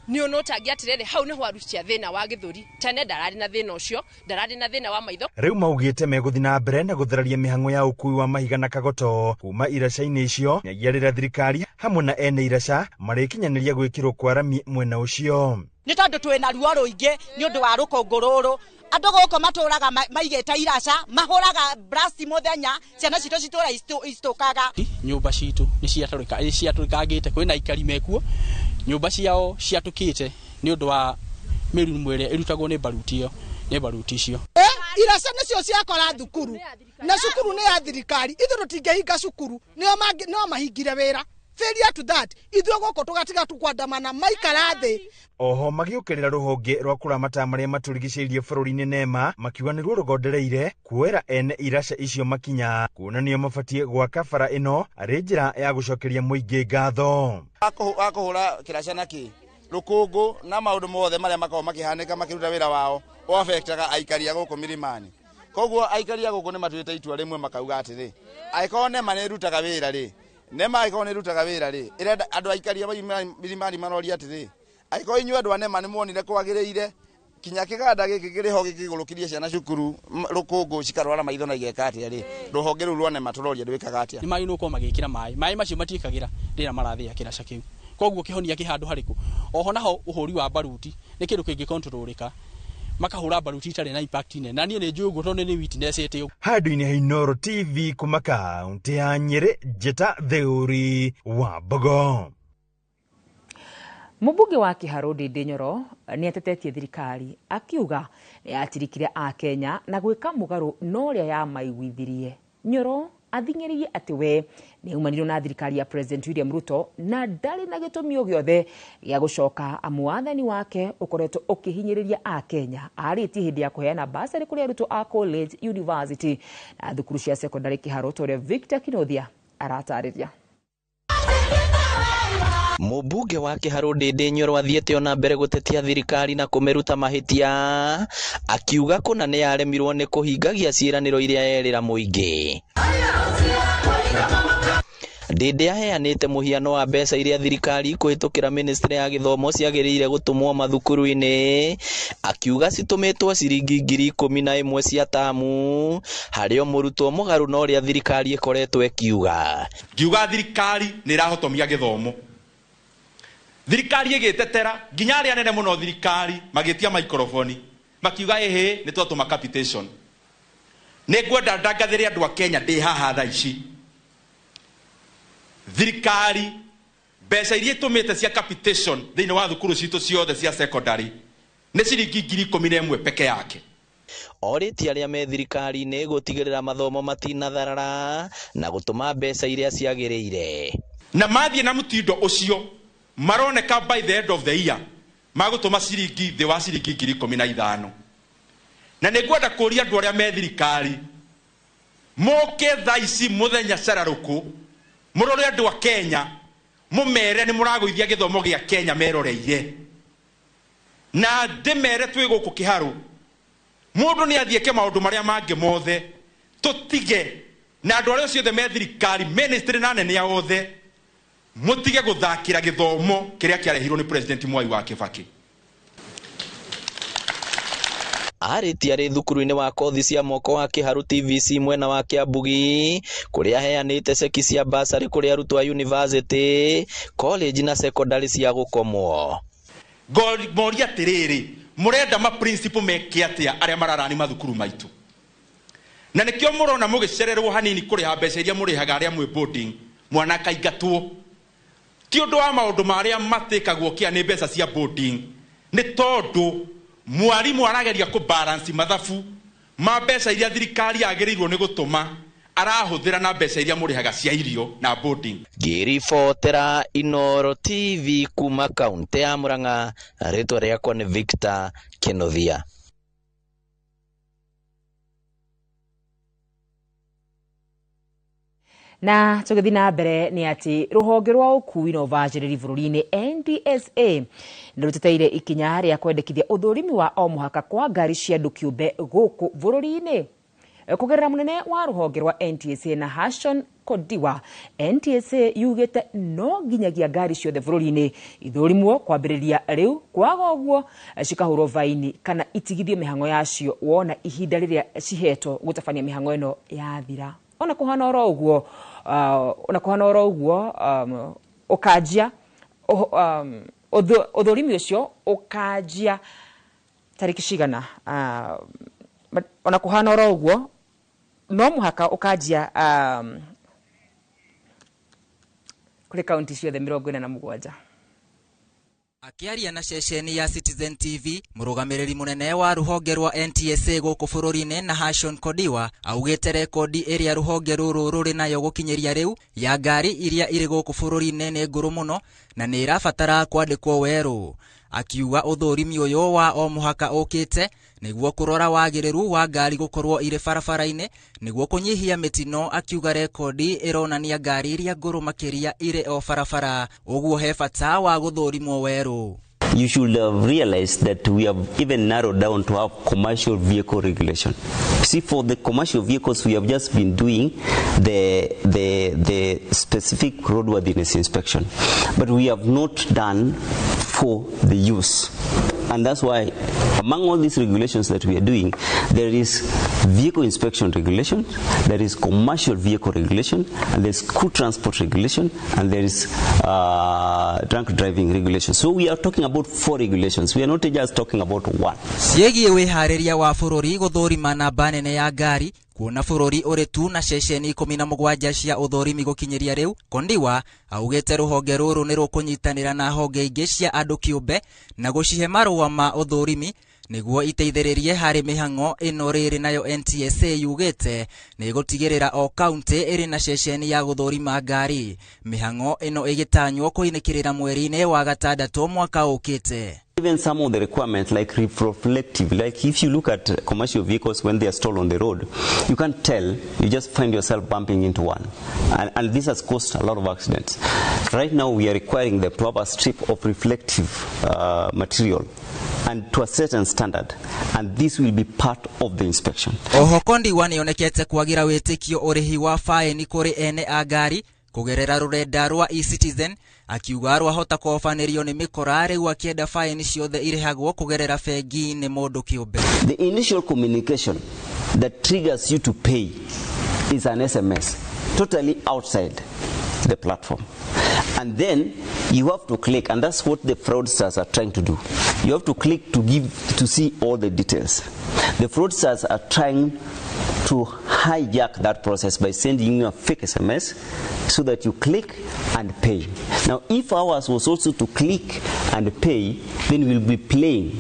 Speaker 6: nĩ ũnũtangia atĩrĩrĩ hau nĩho arutia thĩna wa gĩthũri. Tene ndararĩ na thĩna ũcio, ndararĩ na thĩna wa maitho.
Speaker 1: Rĩu maugĩte megũthiĩ na mbere na gũtheraria mĩhang'o ya ũkui wa mahiga na kagoto kuma iraca-inĩ icio, nyagia rĩrĩa thirikari hamwe na ene iraca marĩkinyanĩria gwĩkĩrwo kwa rami mwena ũcio.
Speaker 2: Nĩ tondũ twĩna ruo rũingĩ nĩ ũndũ wa rũkũngũ rũrũ. Andũ gũkũ matũraga maigĩte iraca, mahũraga blast mũthenya, ciana citũ citũra istũkaga.
Speaker 30: Nyũmba citũ nĩ ciatũrĩkangĩte, kwĩna aikari mekuo, nyũmba ciao ciatũkĩte nĩ ũndũ wa mĩrimũ ĩrĩa ĩrutagwo nĩ baruti icio.
Speaker 4: Iraca nĩcio ciakora thukuru na cukuru nĩ ya thirikari, ithuĩ tũtingĩhinga cukuru no mahingire wĩra. Failure to that, ithuĩ gũkũ tũgatiga tũkwandamana maikara thĩ.
Speaker 1: Oho magĩũkĩrĩra rũhonge rwa kũramata marĩa matũrigicĩirie bũrũri-inĩ NEMA makiuga nĩruo rũgondereire kuoera ene iraca icio makinya, kuonanio mabatie gwaka bara ĩno arĩ njĩra ya gũcokeria mũingĩ ngatho.
Speaker 14: Akũhũra kĩraca nakĩ rũkũngũ na maũndũ mothe marĩa makoragwo makĩhanĩka makĩruta wĩra wao o affectaga aikari a gũkũ Milimani. Koguo aikari a gũkũ nĩ matuĩte itua rĩmwe makauga atĩrĩ, angĩkorwo NEMA nĩ ĩrutaga wĩra rĩ, NEMA angĩkorwo nĩ ĩrutaga wĩra rĩ, ĩrenda andũ aikari a Milimani maroria atĩrĩ, angĩkorwo inyuĩ andũ a NEMA nĩ muonire kwagĩrĩire kinya kĩganda gĩkĩ kĩrĩho gĩkĩgũrũkirie ciana cukuru rũkũngũ cikarwara maitho na igeka atĩa rĩ, rũhonge rũu rwa NEMA tũroria ndwĩkaga atĩa.
Speaker 30: Nĩ magĩrĩirwo gũkorwo magĩkĩra maĩ macio matiĩkagĩra rĩrĩa marathĩa kĩraca kĩu, koguo kĩhonia kĩhandũ harĩkũ. Oho naho ũhũri wa baruti nĩ kĩndũ kĩngĩkontrolĩka, makahũra baruti itarĩ na impact nene, na niĩ nĩ njũĩ ũguo tondũ nĩ witness ĩtĩ.
Speaker 1: Handũ-inĩ ha Inooro TV kuma kaunti ya Nyeri, njĩta Theuri wa Mbogo.
Speaker 11: Mũmbunge wa Kĩharũ Ndĩndĩ Nyoro nĩ atetetie thirikari akiuga nĩ yatirikire a Kenya na gwĩka mũgarũ na ũrĩa yamaiguithirie. Nyoro athing'ĩrĩirie atĩ we nĩ umanirwo na thirikari ya President William Ruto na ndarĩ na gĩtũmi o gĩothe gĩa gũcoka amu wathani wake ũkoretwo ũkĩhinyĩrĩria a Kenya arĩtie hĩndĩ ya kũheana basarĩ kũrĩ arutwo a college, university na thukuru cia secondary Kĩharũ, ta ũrĩa Victor Kinothia aratarĩria.
Speaker 18: Mũmbunge wa Kĩharũ Ndĩndĩ Nyoro athiĩte ona mbere gũtetia thirikari na kũmĩruta mahĩtia, akiuga kũna nĩ yaremirwo nĩ kũhingagia ciĩranĩro iria yerĩra mũingĩ. Ndĩndĩ aheanĩte mũhiano wa mbeca iria thirikari kũhĩtũkĩra ministry ya gĩthomo ciagĩrĩire gũtũmwo mathukuru-inĩ, akiuga citũmĩtwo ciringi 11,000 cia tamu harĩ o mũrutwo mũgarũ na ũrĩa thirikari ĩkoretwo ĩkiuga.
Speaker 27: Ngiuga thirikari nĩ ĩrahotomia gĩthomo. Thirikari ĩgĩtetera nginya arĩa anene mũno thirikari magĩtia microphone makiuga nĩ twatũma capitation. Nĩ ngwenda ndangathĩre andũ a Kenya ndĩ haha thaa ici. Thirikari mbeca iria ĩtũmĩte cia capitation thĩinĩ wa thukuru citũ ciothe cia secondary nĩ ciringi 11,000 peke yake.
Speaker 18: Orĩtie arĩa me thirikari-inĩ gũtigĩrĩra mathomo matinatharara na gũtũma mbeca iria ciagĩrĩire.
Speaker 27: Na mathiĩ na mũtindo ũcio maroneka by the end of the year magũtũma ciringi thĩ wa ciringi 15,000. Na nĩ ngwenda kũria andũ arĩa me thirikari moke thaa ici mũthenya cararũkũ mũrore andũ a Kenya mũmere nĩ mũragũithia gĩthomo gĩa Kenya meroreire. Na ndĩmere twĩ gũkũ Kĩharũ mũndũ nĩ athiĩke maũndũ marĩa mangĩ mothe tũtige na andũ arĩa ciothe me thirikari ministry na nene othe mutige guthakira githomo kiria kiarehirwo ni president Mwai wa Kibaki.
Speaker 18: Arĩtie arĩ thukuru-inĩ wa kothi cia moko wa Kĩharu TVC mwena wa Kĩambugi kũrĩa aheanĩte ceki cia basarĩ kũrĩ arutwo a university, college na secondary cia gũkomwo.
Speaker 27: Moria atĩrĩrĩ, mũrenda ma principal meke atĩa arĩa mararani mathukuru maitũ? Na nĩkĩo mũrona mũgĩcererwo hanini kũrĩha mbeca iria mũrĩhaga arĩa mwĩ boarding mwana kaingatwo. Ti ũndũ wa maũndũ marĩa matĩkagwo kĩa nĩ mbeca cia boarding, nĩ tondũ mwarimu arageria kubalance mathabu ma mbeca iria thirikari yagĩrĩirwo nĩ gũtũma arahũthĩra na mbeca iria mũrĩhaga cia irio na boarding.
Speaker 18: Ngĩribotera Inooro TV kuma kaunti ya Murang'a, rĩtwa rĩakwa nĩ Victor Kenothia.
Speaker 11: Na tũgĩthiĩ na mbere nĩ atĩ rũhonge rwa ũkuui na ũbacĩrĩri bũrũri-inĩ NTSA nĩrũteteire ikinya rĩa kwendekithia ũthũrimi wa o mũhaka kwa ngari cia andũ kĩũmbe gũkũ bũrũri-inĩ. Kũgerera mũnene wa rũhonge rwa NTSA na Hashon Kodiwa, NTSA yugĩte no nginyagia ngari ciothe bũrũri-inĩ ithũrimwo kwambĩrĩria rĩu, kwaga ũguo cikahũrwo faini kana itigithio mĩhang'o yacio wona ihinda rĩrĩa cihetwo gũtabania mĩhang'o ĩno yathira. Ona kũhana oro ũguo ũkanjia ũthũrimi ũcio ũkanjia tarĩki cigana, ona kũhana oro ũguo no mũhaka ũkanjia kũrĩ kaunti ciothe 47.
Speaker 3: Akiaria na ceceni ya Citizen TV, mũrũgamĩrĩri mũnene wa rũhonge rwa NTSA gũkũ bũrũri-inĩ na Hashon Kodiwa augĩte rekondi ĩrĩa rũhonge rũrũ rũrĩ nayo gũkinyĩria rĩu ya ngari iria irĩ gũkũ bũrũri-inĩ nĩ ngũrũ mũno na nĩ irabatara kwandĩkwo werũ. Akiuga ũthũrimi ũyũ wa o mũhaka ũkĩte nĩguo kũrora wagĩrĩru wa ngari gũkorwo irĩ barabara-inĩ nĩguo kũnyihia mĩtino. Akiuga rekondi ĩronania ngari iria ngũrũ makĩria irĩ o barabara, ũguo he bata wa gũthũrimwo werũ.
Speaker 5: You should have realized that we have even narrowed down to have commercial vehicle regulation. See, for the commercial vehicles, we have just been doing the specific roadworthiness inspection, but we have not done for the use. And that's why among all these regulations that we are doing, there is vehicle inspection regulation, there is commercial vehicle regulation, and there's crew transport regulation, and there is drunk driving regulation. So we are talking about 4 regulations. We are not just talking about one.
Speaker 3: Ciĩgiĩ wĩharĩria wa bũrũri gũthũrima namba nene ya ngari, kuona bũrũri ũrĩ tu na ceceni 17 cia ũthũrimi gũkinyĩria rĩu, Kondiwa augĩte rũhonge rũrũ nĩ rũkũnyitanĩra na honge ingĩ cia andũ kĩũmbe na gũcihe marũa ma ũthũrimi nĩguo iteithĩrĩrie harĩ mĩhang'o ĩno rĩrĩ nayo NTSA yugĩte nĩ gũtigĩrĩra o kaunti ĩrĩ na ceceni ya gũthũrima ngari. Mĩhang'o ĩno ĩgĩtanywo kũinĩkĩrĩra mweri-inĩ wa gatandatũ mwaka ũkĩte.
Speaker 5: Even some of the requirements like reflective, like if you look at commercial vehicles when they are stalled on the road, you can't tell, you just find yourself bumping into one. And this has caused a lot of accidents. Right now we are requiring them to have a strip of reflective material and to a certain standard, and this will be part of the inspection.
Speaker 3: Oho Kondiwa nĩonekete kwagira wĩtĩkio ũrĩhi wa faini kũrĩ ene a ngari kũgerera rũrenda rwa eCitizen, akiuga rwahota kũhobanĩrio nĩ mĩkora rĩu akĩenda faini ciothe irĩhagwo kũgerera bengi nĩ mũndũ kĩũmbe.
Speaker 5: The initial communication that triggers you to pay is an SMS totally outside the platform, and then you have to click, and that's what the fraudsters are trying to do. You have to click to see all the details. The fraudsters are trying to hijack that process by sending you a fake SMS so that you click and pay. Now, if ours was also to click and pay, then we'll be playing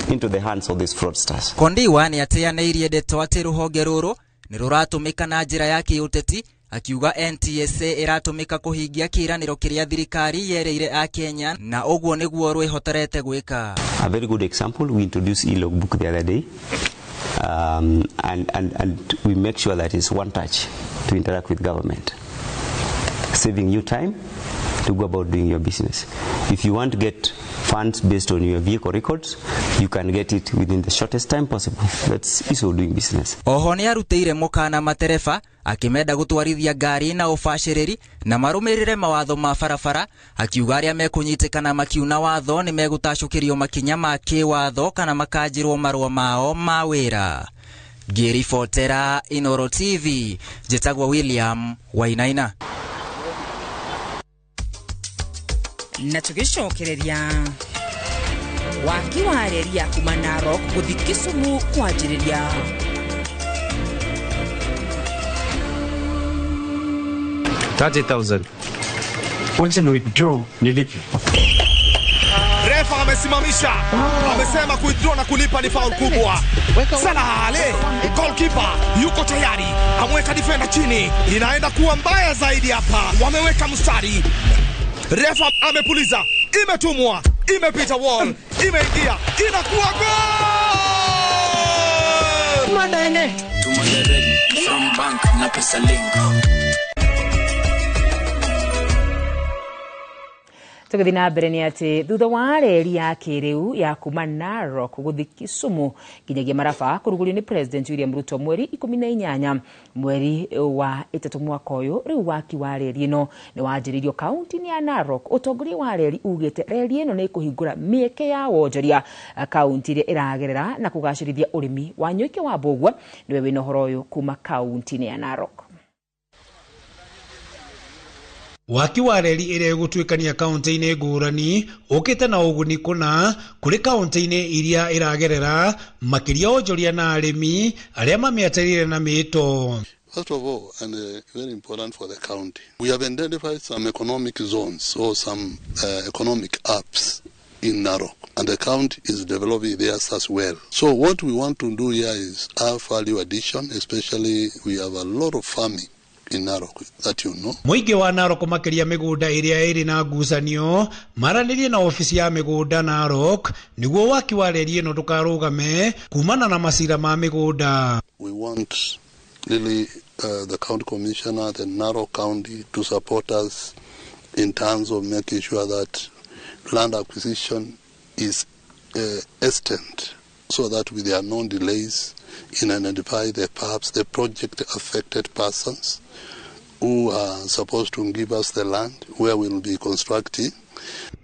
Speaker 5: into the hands of these fraudsters.
Speaker 3: Kondiwa nĩ ateanĩirie ndeto atĩ rũhonge rũrũ nĩ rũratũmĩka na njĩra ya kĩũteti, akiuga NTSA ĩratũmĩka kũhingia kĩĩranĩro kĩrĩa thirikari yereire a Kenya na ũguo nĩguo rwĩhotorete gwĩka.
Speaker 5: A very good example, we introduced e-logbook the other day. And we make sure that it's one touch to interact with government, saving you time to go about doing your business. If you want to get funds based on your vehicle records, you can get it within the shortest time possible. That's ease of doing business.
Speaker 3: Oho ni arutĩire mũkana matereba akimenda gũtwarithia ngari na ũbacĩrĩri na marũmĩrĩre mawatho ma barabara, akiuga arĩa mekũnyitĩkana makiuna watho nĩ megũtacũkĩrio makinya ma kĩwatho kana makanjĩrwo marũa mao ma wĩra. Ngĩribotera Inooro TV, njĩtagwo William Wainaina.
Speaker 11: Na tũgĩcokereria waki wa reri ya kuma Narok gũthiĩ Kisumu kwanjĩrĩria.
Speaker 7: 30,000. Once ni withdraw nilipe.
Speaker 26: Refa amesimamisha. Amesema withdraw na kulipa ni foul kubwa. Salah Ale, goalkeeper yuko tayari. Amweka defender chini. Inaenda kuwa mbaya zaidi hapa. Wameweka mstari. Refa amepuliza. Imetumwa. Imepita wall. Imeingia. Inakuwa goal!
Speaker 12: Madane. Tumageredi from bank na pesa link.
Speaker 11: Tugithi na mbere ni ati thutha wa reri ya kiriu ya kuma Narok guthi Kisumu nginyagia Maraba kurugurio ni President William Ruto mweri 18 mweri wa 3 mwaka uyu. Riu waki wa reri ino ni wanjiririo kaunti ya Narok. Utongoria wa reri ugite reri ino ni kuhingura mieke ya wonjoria kaunti ire iragerera na kugacirithia urimi wa nyoike wa Mbogwa. Niwe wina horo uyu kuma kaunti ya Narok.
Speaker 8: Waki wa reri ire gũtuĩkania kaunti-inĩ ngũrani ũkĩte na ũguni kũna kũrĩ kaunti-inĩ iria iragerera makĩria onjoria na arĩmi arĩa mamĩatarire na mĩto.
Speaker 9: First of all, and very important for the county, we have identified some economic zones or some economic hubs in Narok, and the county is developing theirs as well. So what we want to do here is have value addition, especially we have a lot of farming in Narok, that you know.
Speaker 8: Muingi wa Narok makiria migunda iria iri na ngucanio maranirie na ofisi ya migunda Narok niguo waki wa reri ino tukarugame kumana na masira ma migunda.
Speaker 9: We want really the county commissioner, the Narok county, to support us in terms of making sure that land acquisition is extant, so that with there are no delays in identify perhaps the project affected persons who are supposed to give us the land where we will be constructing.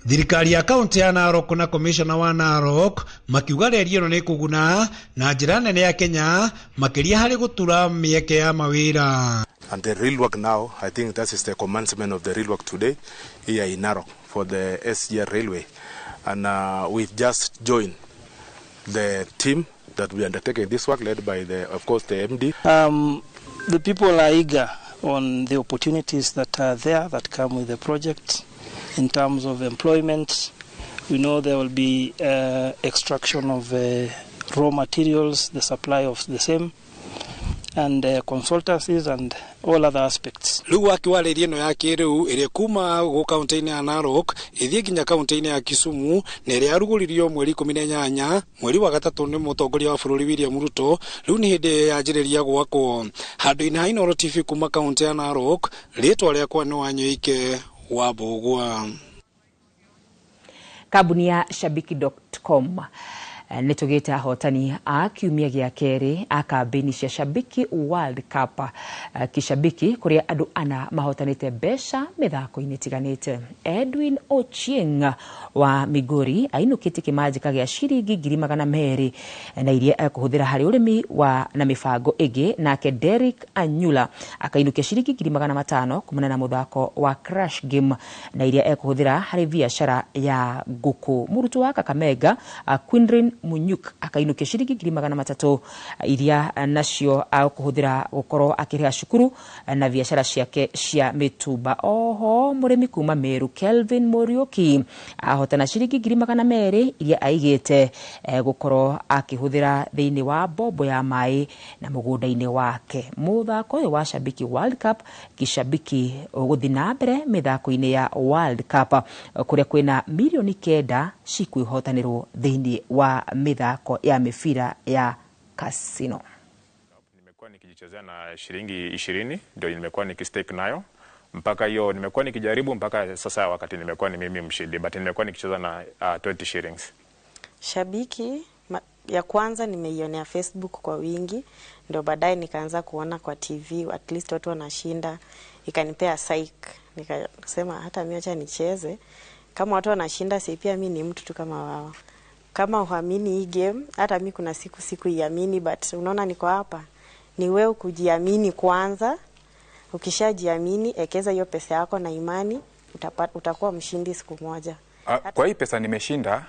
Speaker 8: Thirikari ya kaunti ya Narok na commissioner wa Narok makiuga reri ino ni kuguna na njira nene ya Kenya makiria hari gutura mieke ya mawira.
Speaker 10: And the real work now, I think that is the commencement of the real work today here in Narok for the SGR railway. And we've just joined the team that we undertaking this work, led by of course the MD.
Speaker 15: The people are eager on the opportunities that are there that come with the project in terms of employment. We know there will be extraction of raw materials, the supply of the same, and consultancies and all other aspects.
Speaker 21: Riu waki wa reri ino ya kiriu ire kuma go kaunti-ini ya Narok ithie nginya kaunti-ini ya Kisumu na ire aruguririo mweri 18 mweri wa gatatu ni mutongoria wa bururi William Ruto. Riu ni hindi yanjiriria gwakwo handu-ini ha Inooro TV kuma kaunti ya Narok. Ritwa riakwa ni Wanyoike wa Mbogwa.
Speaker 11: Kambuni ya Shabiki.com nitugite ahotani a kiumia gia keri a kambini cia Shabiki World Cup kishabiki kuria andu ana mahotanite besha mithako-ini tiganite. Edwin Ochieng wa Migori ainukite kimanjika gia shiringi 200,000 na iria ekuhuthira hari urimi wa na mifango igi. Nake Derek Anyula akainukia shiringi 500,000 kumana na muthako wa Crash Game na iria ekuhuthira hari biashara ya nguku. Murutu wa Kakamega Quindrin Munyuk akainukia shiringi 300,000 iria nacio akuhuthira gukoro akiriha cukuru na biashara ciake cia mitumba. Oho murimi kuma Meru Kelvin Morioki ahotana shiringi 200,000 iria aigite gukoro akihuthira thiini wa bombo ya mai na mugunda-ini wake. Muthako uyu wa Shabiki World Cup kishabiki guthi na mbere mithako-ini ya World Cup kuria kwina milioni 9 cikwihotanirwo thiini wa mithako ya mipira ya kasino.
Speaker 22: Nimekuwa nikijichezea na shilingi 20 ndio nimekuwa nikistake nayo mpaka hiyo nimekuwa nikijaribu mpaka sasa wakati nimekuwa ni mimi mshindi, but nimekuwa nikicheza na 20 shillings.
Speaker 13: Shabiki ya kwanza nimeionea Facebook kwa wingi, ndio baadaye nikaanza kuona kwa TV at least watu wanashinda, ikanipea psych, nikasema hata mimi acha nicheze, kama watu wanashinda si pia mimi ni mtu tu kama wao. Kama uamini hii game, hata mimi kuna siku iamini, but unaona niko hapa, ni wewe kujiamini kwanza. Ukishajiamini, ekeza hiyo pesa yako na imani, utakuwa mshindi siku moja.
Speaker 16: Kwa hii pesa nimeshinda,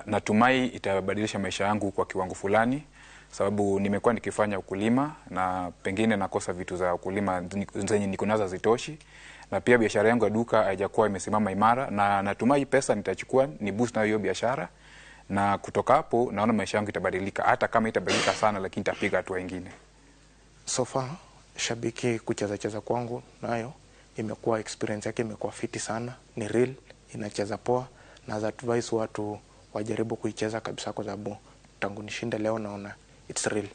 Speaker 16: natumai itabadilisha maisha yangu kwa kiwango fulani, sababu nimekuwa nikifanya ukulima na pengine nakosa vitu za ukulima zenye niko nazo zitoshi, na pia biashara yangu ya duka haijakuwa imesimama imara, na natumai pesa nitachukua ni boost na hiyo biashara, na kutoka hapo naona maisha yangu itabadilika, hata kama itabadilika sana lakini itapiga hatua nyingine.
Speaker 17: So far shabiki kucheza kwangu nayo imekuwa experience yake imekuwa fiti sana, ni real, inacheza poa, na za advice watu wajaribu kuicheza kabisa kwa sababu tangu nishinde leo naona it's real.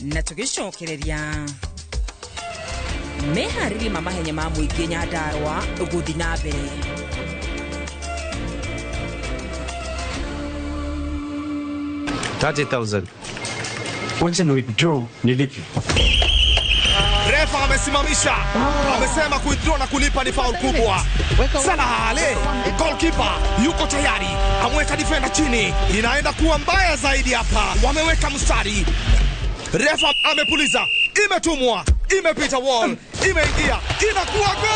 Speaker 11: Na tugicokereria mehariri mamahenya ma muingi Nyandarua guthi na mbere.
Speaker 7: $30,000. Wacha ni withdraw nilipe.
Speaker 26: Refa amesimamisha, amesema withdraw na kulipa ni foul kubwa. Salah Ale, goalkeeper yuko tayari, amweka defender chini, inaenda kuwa mbaya zaidi hapa. Wameweka mstari, refa amepuliza, imetumwa, imepita wall, imeingia, inakuwa goal!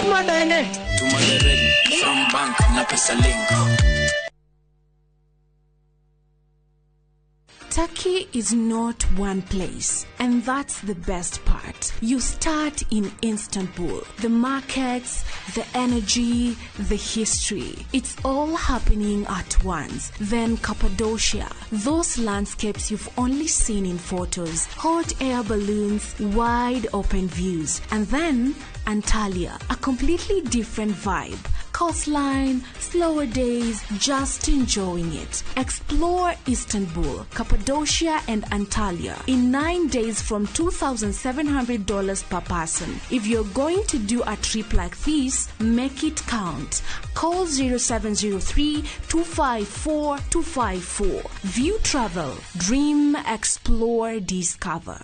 Speaker 12: Tumadene from bank na pesa link.
Speaker 19: Turkey is not one place, and that's the best part. You start in Istanbul. The markets, the energy, the history. It's all happening at once. Then Cappadocia. Those landscapes you've only seen in photos. Hot air balloons, wide open views. And then Antalya, a completely different vibe. Coastline, slower days, just enjoying it. Explore Istanbul, Cappadocia and Antalya in 9 days from $2,700 per person. If you're going to do a trip like this, make it count. Call 0703-254-254. View Travel. Dream, explore, discover.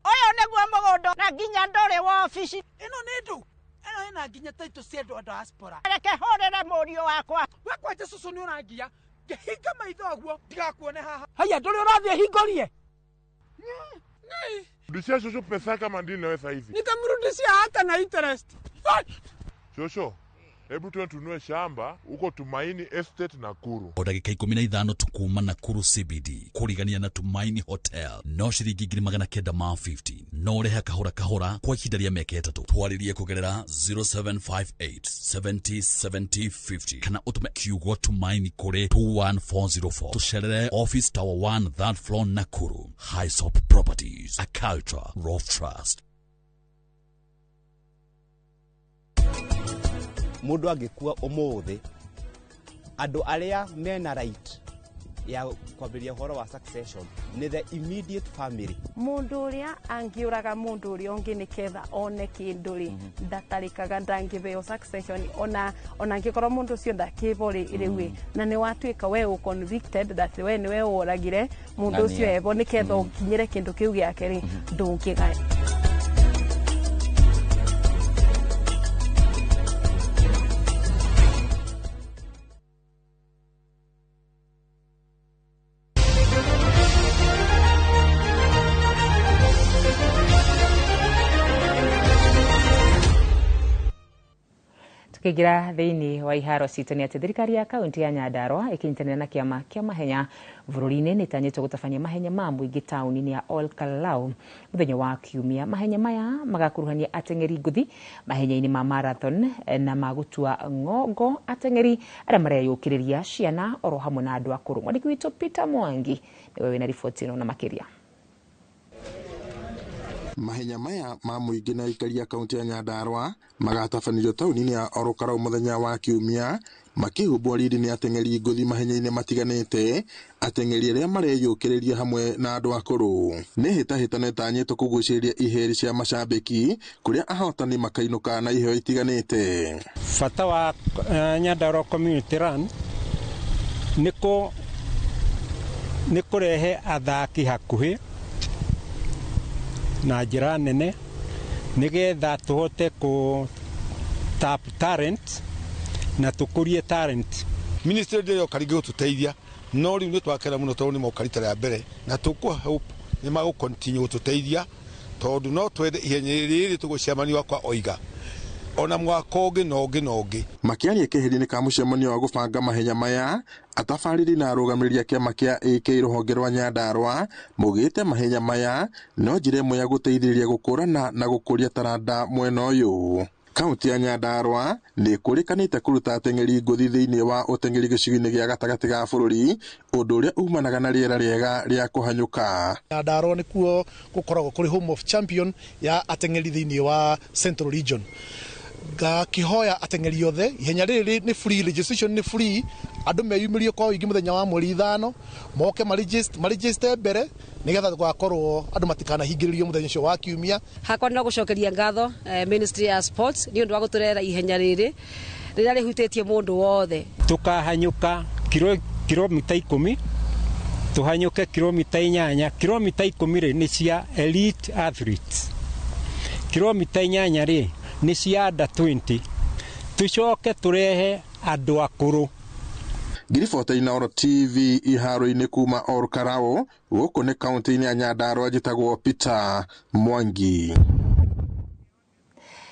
Speaker 20: Oyo negwa mogondo na ginya ndore wa ofisi ino nidu eno ina ginya taito siedo wa diaspora reke horere morio wakwa wakwa Jesu ni urangia gehinga maitho aguo ndigakuone haha haya ndore urathie hingorie
Speaker 23: Rudishia shosho pesa kama ndini nawe saizi.
Speaker 20: Nitamrudishia hata na interest.
Speaker 23: Shosho, hebu tununue shamba uko Tumaini Estate Nakuru.
Speaker 24: O ndagika 15 tukuma Nakuru CBD kurigania na Tumaini Hotel no ciringi 950 no reha kahora kwa ihinda rĩa mĩaka 3 twaririe kugerera 0758707050 kana utume kiugo Tumaini kuri 21404 tucerere Office Tower 1 3rd floor Nakuru. Highsop Properties, a culture of trust.
Speaker 25: Mundu angikua umuthi andu aria mena right ya kwambiria horo wa succession ni the immediate family.
Speaker 28: Mundu uria angiuraga mundu uria ungi niketha one kinduri ndatarikaga ndangibeo succession ona angikorwo mundu ucio ndakibori iriwe na ni watuika we convicted that we ni we uragire mundu ucio ebo niketha ukinyire kindu kiu giake ri ndungigae. Tukigira thiini wa iharo citũ nĩ atĩ thirikari ya kaunti ya Nyandarua ikinyitanĩra na kĩama kĩa mahenya bũrũri-inĩ nĩ itanyĩtwo gũtabania mahenya ma mũingĩ taũni-inĩ ya Ol Kalou mũthenya wa Kiumia. Mahenya maya magakuruhania ateng'eri ngũthi mahenya-inĩ ma marathon na magutua ng'ongo, ateng'eri arĩa mareyũkĩrĩria ciana oro hamwe na andũ akũrũ. Mwandĩki witũ Peter Mwangi nĩwe wĩna riboti ĩno na makĩria.
Speaker 9: Mahenya maya ma muingi na ikaria kaunti ya Nyandarua magatabanĩrio taũni-inĩ ya Olkalau mũthenya wa Kiumia makĩhumbwo riri nĩ ateng'eri ngũthi mahenya-inĩ matiganĩte, ateng'eri arĩa mareyũkĩrĩria hamwe na andũ akũrũ. Nĩ hĩtahĩtano ĩtanyĩtwo kũgucĩrĩria iheri cia macambĩki kũrĩa ahotani makainũka na iheo itiganĩte.
Speaker 1: Bata wa Nyandarua Community Run nĩ kũrehe athaki hakuhĩ na njĩra nene nĩgetha tũhote ku tap talent na tũkũrie talent.
Speaker 2: Ministry ndio karingi gũtũteithia no rĩu nĩ twakena mũno tondũ nĩ mokarita rĩa mbere na tũkũ hope nĩ magũ continue gũtũteithia tondũ no twende ihenya rĩrĩ tũgũcemania wakwa oiga ona mwaka ũngĩ na ũngĩ. Makĩaria kĩheri-inĩ ka mũcemanio wa gũbanga mahenya maya, atabarĩri na arũgamĩrĩri a kĩama kĩa AK rũhonge rwa Nyandarua maugĩte mahenya maya no njĩra ĩmwe ya gũteithĩrĩria gũkũrana na gũkũria taranda mwena ũyũ. Kaunti ya Nyandarua nĩ kũrĩkanĩte kũruta ateng'eri ngũthi thĩinĩ wa ũteng'eri gĩcigo-inĩ gĩa gatagatĩ ga bũrũri, ũndũ ũrĩa umanaga na rĩera rĩega rĩa kũhanyũka.
Speaker 4: Nyandarua nĩkuo gũkoragwo kũrĩ home of champion ya ateng'eri thĩinĩ wa Central Region. Kihoya ateng'eri othe ihenya rĩrĩ nĩ free, registration nĩ free, andũ meyumĩrie kwa ũingĩ mũthenya wa mweri 5 moke maregister mbere nigetha gwakorwo andũ matikanahingĩrĩrio mũthenya ũcio wa Kiumia.
Speaker 5: Hakwa no gũcokeria ngatho Ministry ya Sports nĩ ũndũ wa gũtũrehera ihenya rĩrĩ rĩrĩa rĩhutĩtie mũndũ wothe.
Speaker 1: Tukahanyũka kilomita 10 tuhanyũke kilomita 8. Kilomita 10 nĩ cia elite athletes, kilomita 8 nĩ cia under 20. Tucoke turehe andũ akũrũ.
Speaker 9: Ngiribota Inooro TV iharo-inĩ kuma Olkalau gũkũ nĩ kaunti-inĩ ya Nyandarua njĩtagwo Peter Mwangi.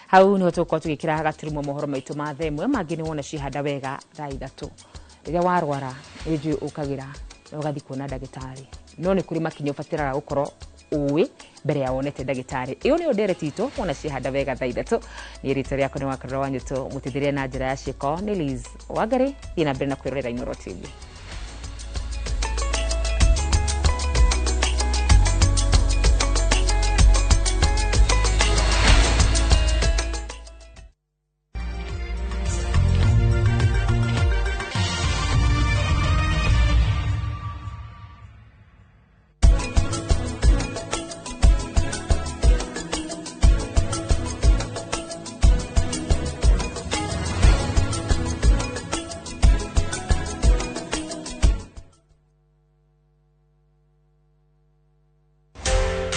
Speaker 28: Hau nĩ tũkorwo tũgĩkĩra gaturumo mohoro maitũ ma thaa ĩmwe, mangĩ nĩ wona cihanda wega thaa 3. Rĩrĩa warwara nĩnjũĩ ũkagĩra na ũgathiĩ kuona ndagĩtarĩ, no nĩ kũrĩ makinya ũbataraga gũkorwo ũĩ mbere ya wonete ndagĩtarĩ. Iyo nĩ ndereti itũ wona cihanda wega thaa 3. Nĩ rĩtwa rĩakwa nĩ Wakarora Wanyũtũ, mũteithĩrĩria na njĩra ya ciĩko nĩ Liz Wangari. Thiĩ na mbere na kwĩrorera Inooro TV.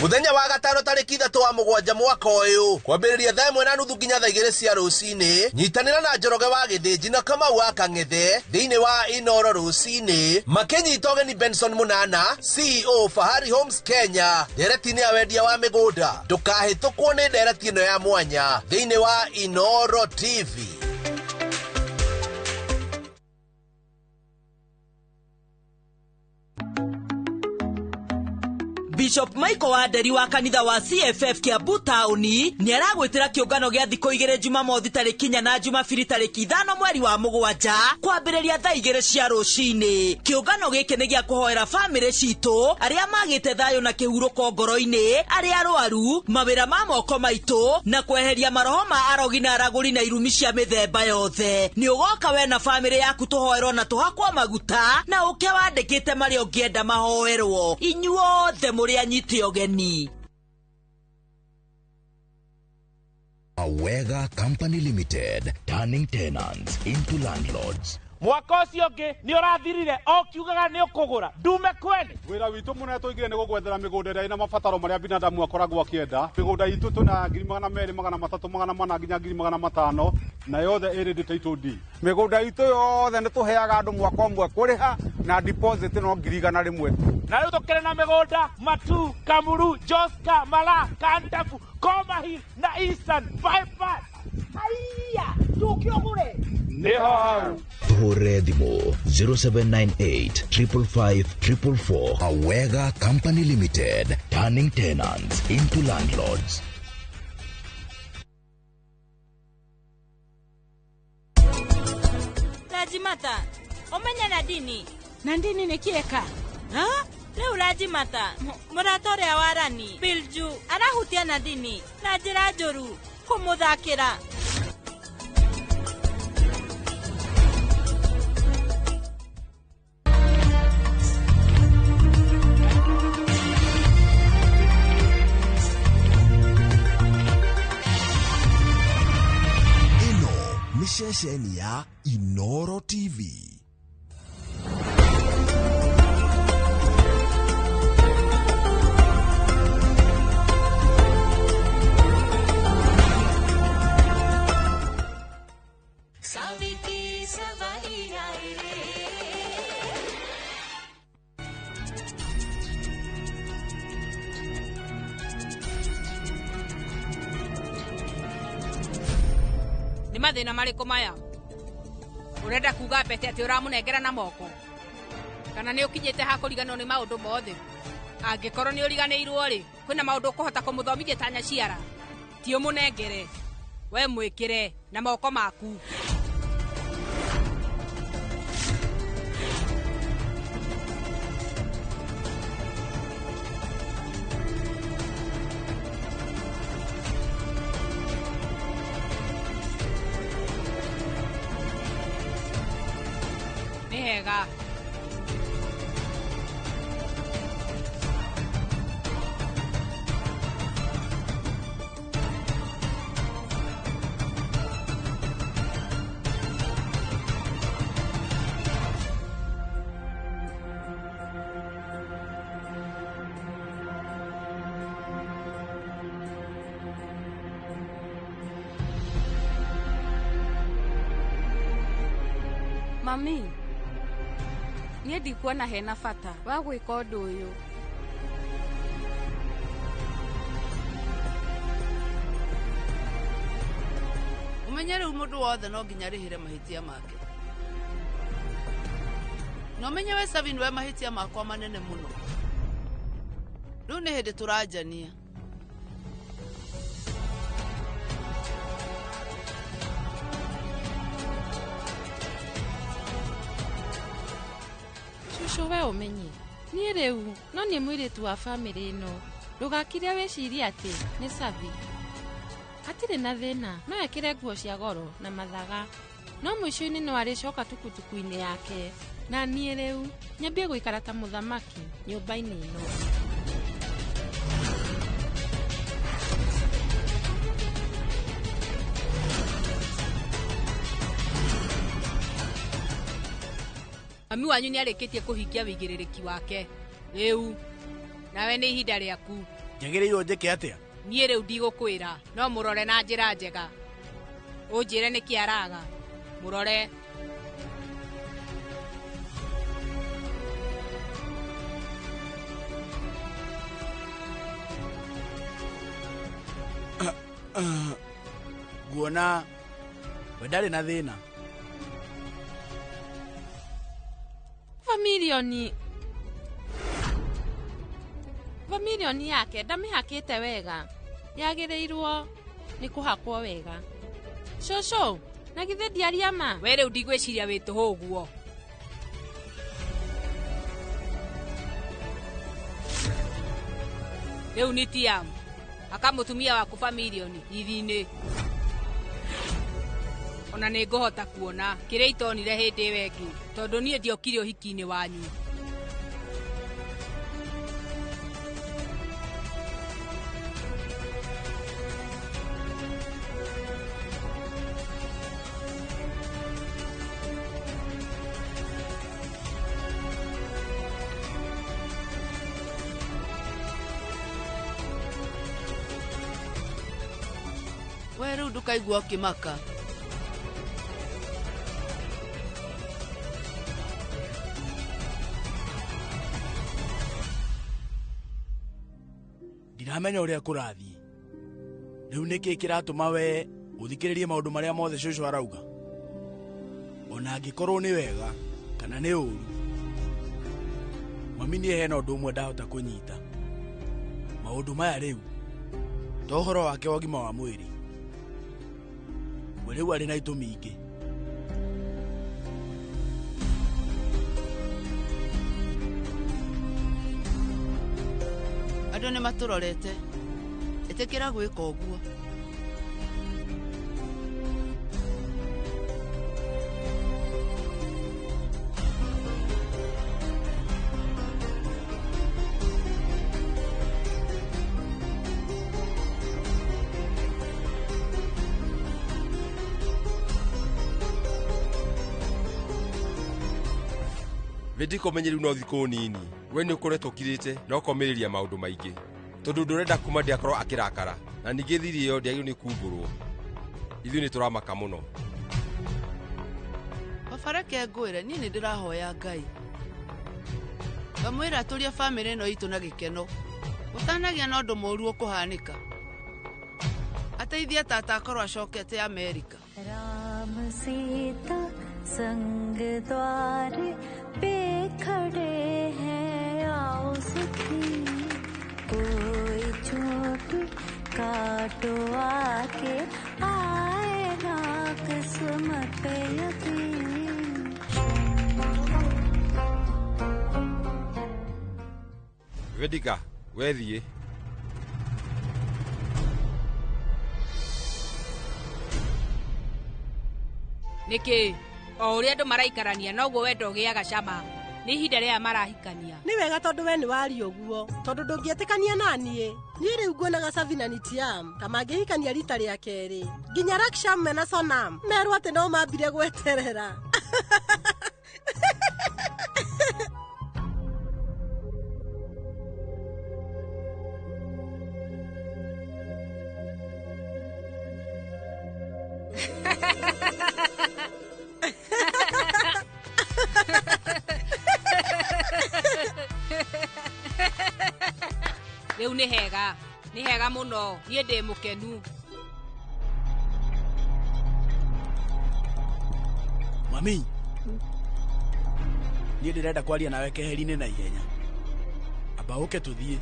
Speaker 26: Muthenya wa gatano tariki 3 wa mugwanja mwaka uyu kwambĩrĩria thaa 1:30 nginya thaa 2 cia rũcinĩ, nyitanĩra na Njoroge wa Gĩthĩnji na Kamau wa Kang'ethe thĩinĩ wa Inooro rũcinĩ, makĩnyita ũgeni Benson Munana, CEO Fahari Homes Kenya, ndereti-inĩ ya wendia wa mĩgũnda. Ndũkahĩtũkwo nĩ ndereti ĩno ya mwanya thĩinĩ wa Inooro TV.
Speaker 6: Bishop Michael Waderi wa kanitha wa CFF Kiambu tauni nĩ aragwĩtĩra kĩũngano gĩa thikũ 2 Jumamothi tarĩki 4 na Jumapili tarĩki 5 mweri wa Mũgwanja kwambĩrĩria thaa 2 cia rũcinĩ. Kĩũngano gĩkĩ nĩ gĩa kũhoera bamĩrĩ citũ arĩa magĩte thayũ na kĩhurũko ngoro-inĩ, arĩa arwaru, mawĩra ma moko maitũ na kweheria maroho ma arogi na aragũri na irumi cia mĩthemba yothe. Nĩ ũgoka we na bamĩrĩ yaku tũhoerwo na tũhakwo maguta na ũke wandĩkĩte marĩa ũngĩenda mahoerwo. Inyuothe mũrĩ anyite ogeni.
Speaker 14: Awega Company Limited, turning tenants into landlords.
Speaker 20: Mwaka ũcio ũngĩ nĩ ũrathirire o kiugaga nĩ ũkũgũra ndume kweli.
Speaker 18: Wĩra witũ mũnene tũigire nĩ gũgwethera mĩgũnda ĩrĩa ĩna mabataro marĩa binadamu akoragwo akĩenda. Mĩgũnda itũ tũna 200,000, 300,000, 400 nginya 500 na yothe ĩrĩ ndĩ title deed. Mĩgũnda itũ yothe nĩ tũheaga andũ mwaka ũmwe kũrĩha na deposit no 100,000 rĩmwe.
Speaker 20: Na rĩu tũkĩrĩ na mĩgũnda Matu, Kamuru, Joska, Mala, Kantafu, Komahil na Eastern bypass. Haiya, tukĩogũre nĩho hau.
Speaker 14: Tũhũre thimũ 0798 555 444. Awega Company Limited, turning tenants into landlords.
Speaker 27: Rajimata, omenya Nadini. Nandini ni kieka. Ha?
Speaker 3: Ni urajimata muratorya warani Bilju arahutia Nadini na njira njuru kumuthakira.
Speaker 14: Ni ceceni ya Inoro TV.
Speaker 8: Ni mathina mariko maya? Urenda kuga pete ati uramunengera na moko? Kana ni ukinyite ha kuriganwo ni maundu mothe? Angikorwo ni uriganirwo ri, kwina maundu kuhota kumuthomithia tanya ciara. Ti umunengere. We mwikire na moko maku. Hega.
Speaker 10: Mami, niĩ ndikuona hena bata wa gwĩka ũndũ ũyũ.
Speaker 13: Umenye rĩu mũndũ wothe no nginya rĩhĩre mahĩtia make. No menye we Savi nĩwe mahĩtia makwa manene mũno. Rĩu nĩ hĩndĩ tũranjania.
Speaker 10: Shusho we umenye niĩ rĩu no nĩ mũirĩtu wa famĩlĩ ĩno. Ndũgakire wĩcirie atĩ nĩ Savi hatirĩ na thĩna, no ekĩre nguo cia goro na mathaga, no mũico-inĩ no arĩcoka tukutuku-inĩ yake, na niĩ rĩu nyambie gũikara ta mũthamaki nyũmba-inĩ ĩno.
Speaker 8: Mami wanyu nĩ arĩkĩtie kũhingia wĩigĩrĩrĩki wake. Rĩu nawe nĩ ihinda rĩaku.
Speaker 15: Njagĩrĩirwo njĩke atĩa?
Speaker 8: Niĩ rĩu ndigũkwĩra, no mũrore na njĩra njega. Ũnjĩre nĩkĩ araga. Mũrore.
Speaker 15: Nguona we ndarĩ na thĩna.
Speaker 10: Familioni yake ndamĩhakĩte wega, yagĩrĩirwo nĩ kũhakwo wega. Shosho, na githĩ ndiaria ma?
Speaker 8: We rĩu ndigwĩciria wĩ tũhũ ũguo. Rĩu nĩ Tiam aka mũtumia waku Familioni ithiinĩ. Ona nĩ ngũhota kuona kĩrĩa itonire hĩndĩ ĩyo ĩngĩ, tondũ niĩ ndiokire ũhiki-inĩ wanyu.
Speaker 13: We rĩu ndũkaigua ũkĩmaka.
Speaker 15: Ndiramenya ũrĩa kũrathiĩ. Rĩu nĩkĩ kĩratũma we ũthikĩrĩrie maũndũ marĩa mothe Shosho arauga? Ona angĩkorwo nĩ wega kana nĩ ũru, mami niĩ hena ũndũ ũmwe ndahota kũnyita. Maũndũ maya rĩu to ũhoro wake wa ũgima wa mwĩrĩ. We rĩu arĩ na itũmi ingĩ.
Speaker 13: andå nä matå rorete ä tä kä ra gwä ka å guo.
Speaker 7: Vediko menyeri no thikå nini we nä å koretwo kirä na ũkomä rä ria maå ndå maingä tondå ndå renda kuma ndä akorwo akä rakara na ningä thiri ä yo ndäagä nä kumbå rwo ithuä nä tå ramaka må no.
Speaker 13: Baba reke ngwä re niä nä ndä rahoya Ngai ngamwä ra tå ria bamä rä ä no itå na gä keno gå tanagä na å ndå må ru å kå hanä ka ateithia tata akorwo acokete Amerika.
Speaker 11: Ram सीता संग द्वार पे खड़े हैं आओ सखी कोई चोट काटो आके आए ना किस्मत पे यकीन.
Speaker 7: Vedika we thiä
Speaker 8: niki o uria andu maraikarania noguo wendo ugiaga cama ni ihinda ria marahikania.
Speaker 12: Ni wega tondu we ni wari uguo tondu ndungietikania nanie ni riu nguonaga Savina ni Tiam ta mangihikania rita ria keri nginya Raksham mena Sonam merwo ati no mambire gweterera.
Speaker 8: Riu ni hega muno nie ndi mukenu.
Speaker 15: Mami nie ndirenda kwaria nawe keheri-inĩ na ihenya amba ũke tũthiĩ.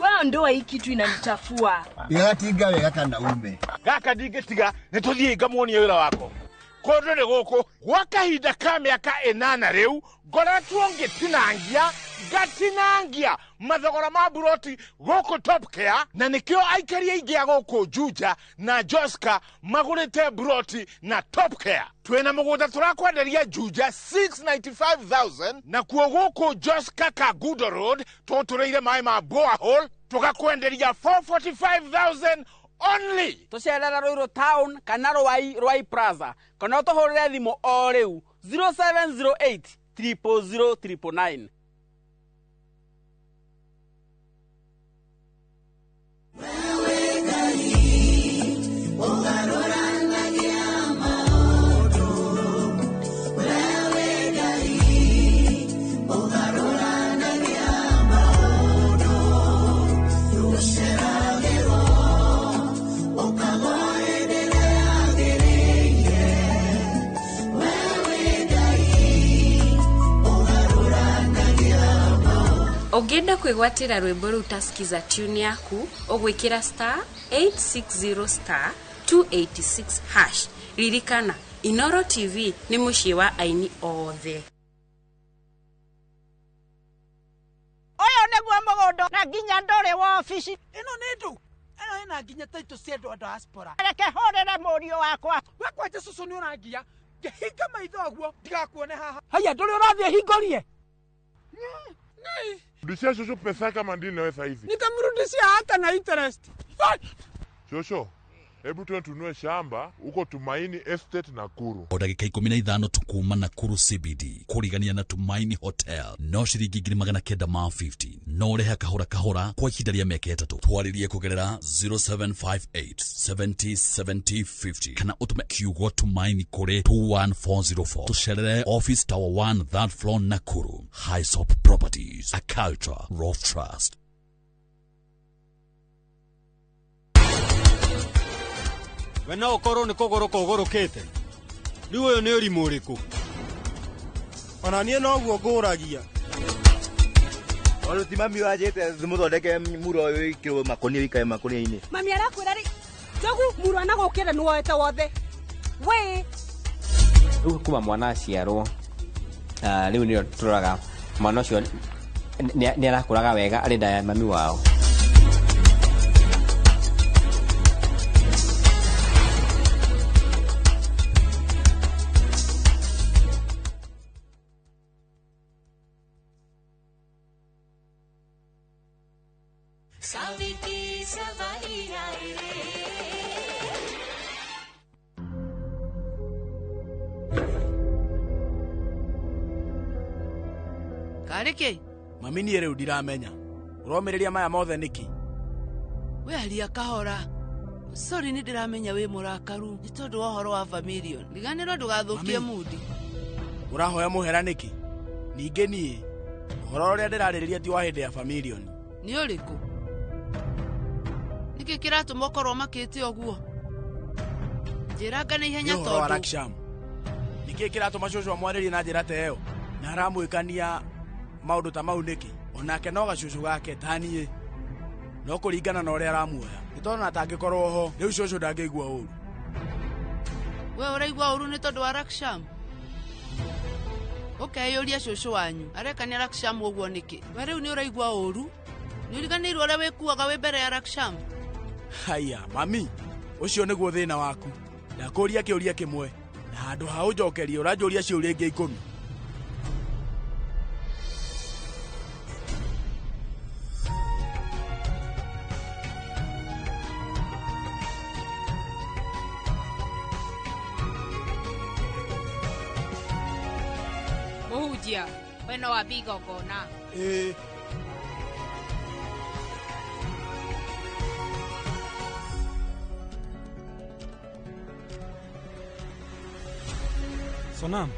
Speaker 16: Wewe ndo hii kitu inanichafua.
Speaker 17: Igatiga wega kana ume.
Speaker 21: Gaka ndingitiga nĩ tũthiĩ ngamuonie wĩra wako. Kũndũ nĩ gũkũ gwa kahinda ka mĩaka 8 rĩu ngoretwo ngatinangia mathogora ma buroti gũkũ Top Care na nĩkĩo aikari aingĩ a gũkũ Juja na Joska magũrĩte buroti na Top Care. Twĩna mũgũnda tũrakwenderia Juja 695,000 na kuo gũkũ Joska Kagudo Road tũtũrĩire maĩ ma borehole tũgakwenderia 445,000 only.
Speaker 22: Tucerera Ruiru Town kana Rwai Plaza kana tuhurire thimu o riu 0708 000 999.
Speaker 27: Ungenda kwigwatira rwimbo ru taskiza tune yaku ugwikira *860 286#. Ririkana Inoro TV ni mucii wa aini othe.
Speaker 20: Oyo neguo mugundo na nginya ndore wa ofici. Ino ni ndu. Ino ina nginya taito cia andu a diaspora. Reke horere murio wakwa. Wekwete cucu ni urangia. Ngehinga maitho guo ndigakuone haha. Haya nduri urathie hingorie.
Speaker 23: Rudishia Shosho pesa kama ndini nawe saa hizi.
Speaker 20: Nitamrudishia hata na interest.
Speaker 23: Shosho, hebu tuwe tunue shamba uko Tumaini Estate Nakuru.
Speaker 24: O ndagika 15 tukuma Nakuru CBD kurigania na Tumaini Hotel no ciringi 950 no reha kahora kwa ihinda rĩa mĩaka 3. Twaririe kugerera 0758 70 50 kana utume kiugo Tumaini kuri 21404. Tucerere Office Tower 1 3rd floor Nakuru. Highsop Properties, a culture of trust.
Speaker 29: We no ukorwo ni kuguru kugurukite riu uyu ni urimu uriku
Speaker 26: Ona niĩ noguo ngũragia.
Speaker 17: Olo ti mami wajete muthondeke muro uyu ikirwo makoni ikae makoni-ini.
Speaker 20: Mami arakwira ri jogu muro anagukira nuoete wothe. We
Speaker 1: Rĩu kuma mwana aciarwo rĩu nĩyo tũroraga mwana ũcio nĩ arakũraga wega arĩ nda ya mami wao.
Speaker 11: Saviti savari aaye
Speaker 13: Kareke
Speaker 15: mami niĩ rĩu ndiramenya ũromĩrĩria maya mothe nĩkĩ?
Speaker 13: We aria kahora. Sorry nĩ ndiramenya wĩ mũrakaru nĩ tondũ wa ũhoro wa Familion. Ndiganĩrwo ndũgathũkie mudi.
Speaker 15: Ũrahoya mũhera nĩkĩ? Ningĩ niĩ ũhoro ũrĩa ndĩrarĩrĩria ti wa hĩndĩ ya Familion.
Speaker 13: Nĩ ũrĩkũ? Nĩkĩ kĩratũma ũkorwo makĩte ũguo? Njĩra ngana ihenya tondũ. Nĩ ũhoro wa Raksham. Nĩkĩ kĩratũma cũcũ amwarĩrie na njĩra ta ĩyo? Na aramwĩkania maũndũ ta mau nĩkĩ? Onake no gacũcũ gake ta niĩ. No kũringana na ũrĩa aramuoya. Nĩ tondũ atangĩkorwo ho, rĩu cũcũ ndangĩigua ũũru. We ũraigua ũũru nĩ tondũ wa Raksham? Ũkeyũria cũcũ wanyu. Arekania Raksham ũguo nĩkĩ? We rĩu nĩ ũraigua ũũru? Nĩ ũriganĩirwo ũrĩa wĩkuaga wĩ mbere ya Raksham?
Speaker 15: Haya, mami, ũcio nĩguo thĩna waku. Ndakũria kĩũria kĩmwe. Na handũ ha ũnjokerie ũranjũria ciũria ingĩ 10.
Speaker 8: Mũhunjia, we no wambi igongona.
Speaker 2: Sonam,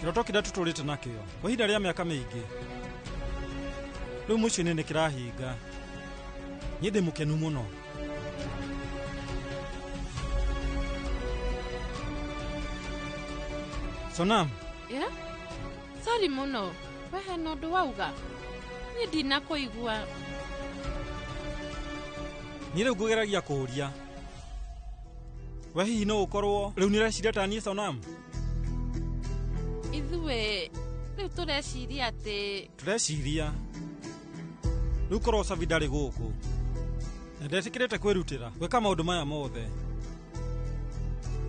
Speaker 2: kĩroto kĩrĩa tũtũrĩte nakĩo kwa ihinda rĩa mĩaka mĩingĩ rĩu mũciĩ-inĩ nĩ kĩrahinga. Niĩ ndĩ mũkenu mũno. Sonam.
Speaker 10: Yeah? Sorry mũno. We hena ũndũ wauga. Niĩ ndinakũigua.
Speaker 2: Niĩ rĩu ngũgeragia kũũria. We hihi no ũkorwo rĩu nĩ ũreciria ta niĩ Sonam?
Speaker 10: Ithuĩ rĩu tũreciria atĩ.
Speaker 2: Tũreciria. Rĩu korwo Savi ndarĩ gũkũ. Na ndetĩkĩrĩte kwĩrutĩra gwĩka maũndũ maya mothe.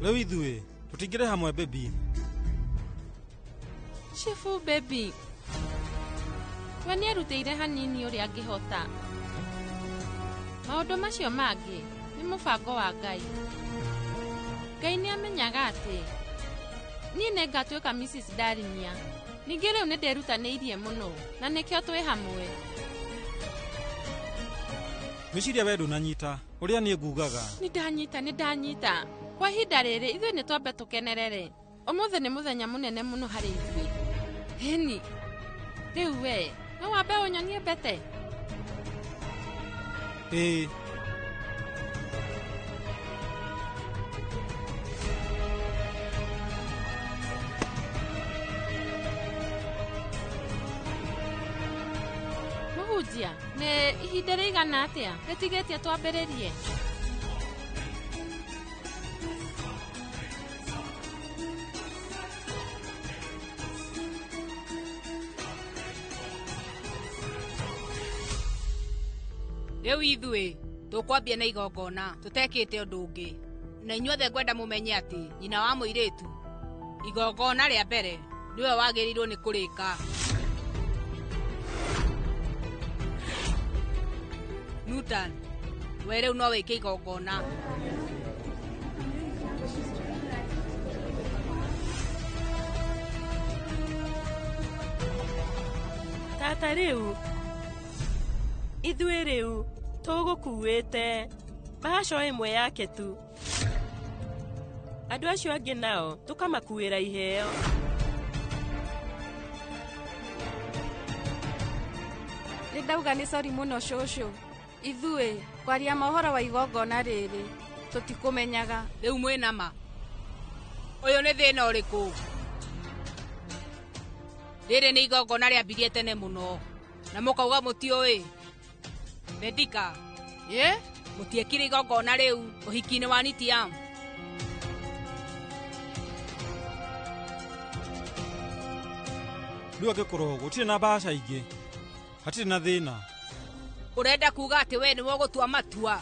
Speaker 2: Rĩu ithuĩ tũtingĩrĩ hamwe baby.
Speaker 10: Shifu baby. We nĩ erutĩire hanini ũrĩa angĩhota. Maũndũ macio mangĩ nĩ mũbango wa Ngai. Ngai nĩ amenyaga atĩ niĩ nĩ ngatuĩka Mrs. Darinia. Ningĩ rĩu nĩ nderutanĩirie mũno na nĩkĩo twĩ hamwe.
Speaker 2: Gwĩciria we ndũnanyita ũrĩa niĩ ngugaga.
Speaker 10: Nĩ ndanyita. Kwa ihinda rĩrĩ ithuĩ nĩ twambe tũkenerere. Ũmũthĩ nĩ mũthenya mũnene mũno harĩ ithuĩ. Heni. Rĩu we no wambe ũnyonie mbete. Mũhunjia, nĩ ihinda rĩigana atĩa rĩtigĩtie twambĩrĩrie?
Speaker 8: Rĩu ithuĩ tũkwambia na igongona tũtekĩte ũndũ ũngĩ. Na inyuothe ngwenda mũmenye atĩ nyina wa mũirĩtu igongona rĩa mbere nĩwe wagĩrĩirwo nĩ kũrĩka. Nutan, we rĩu no wĩke igongona.
Speaker 4: Tata rĩu ithuĩ rĩu tũgũkuĩte bahasha ĩmwe yake tu. Andũ acio angĩ nao tũkamakuĩra iheo.
Speaker 5: Nĩ ndauga nĩ sorry mũno cũcũ. Ithuĩ kwaria mohoro wa igongona rĩrĩ tũtikũmenyaga.
Speaker 8: Rĩu mwĩna ma. Oyo nĩ thĩna ũrĩkũ? Rĩrĩ nĩ igongona rĩambirie tene mũno na mũkauga mũtiũĩ. Medika, mũtiekire igongona rĩu ũhiki-inĩ wa Nitiam.
Speaker 2: Rĩu angĩkorwo gũtirĩ na mbaca ingĩ, hatirĩ na thĩna.
Speaker 8: Ũrenda kuga atĩ we nĩwe gũtua matua?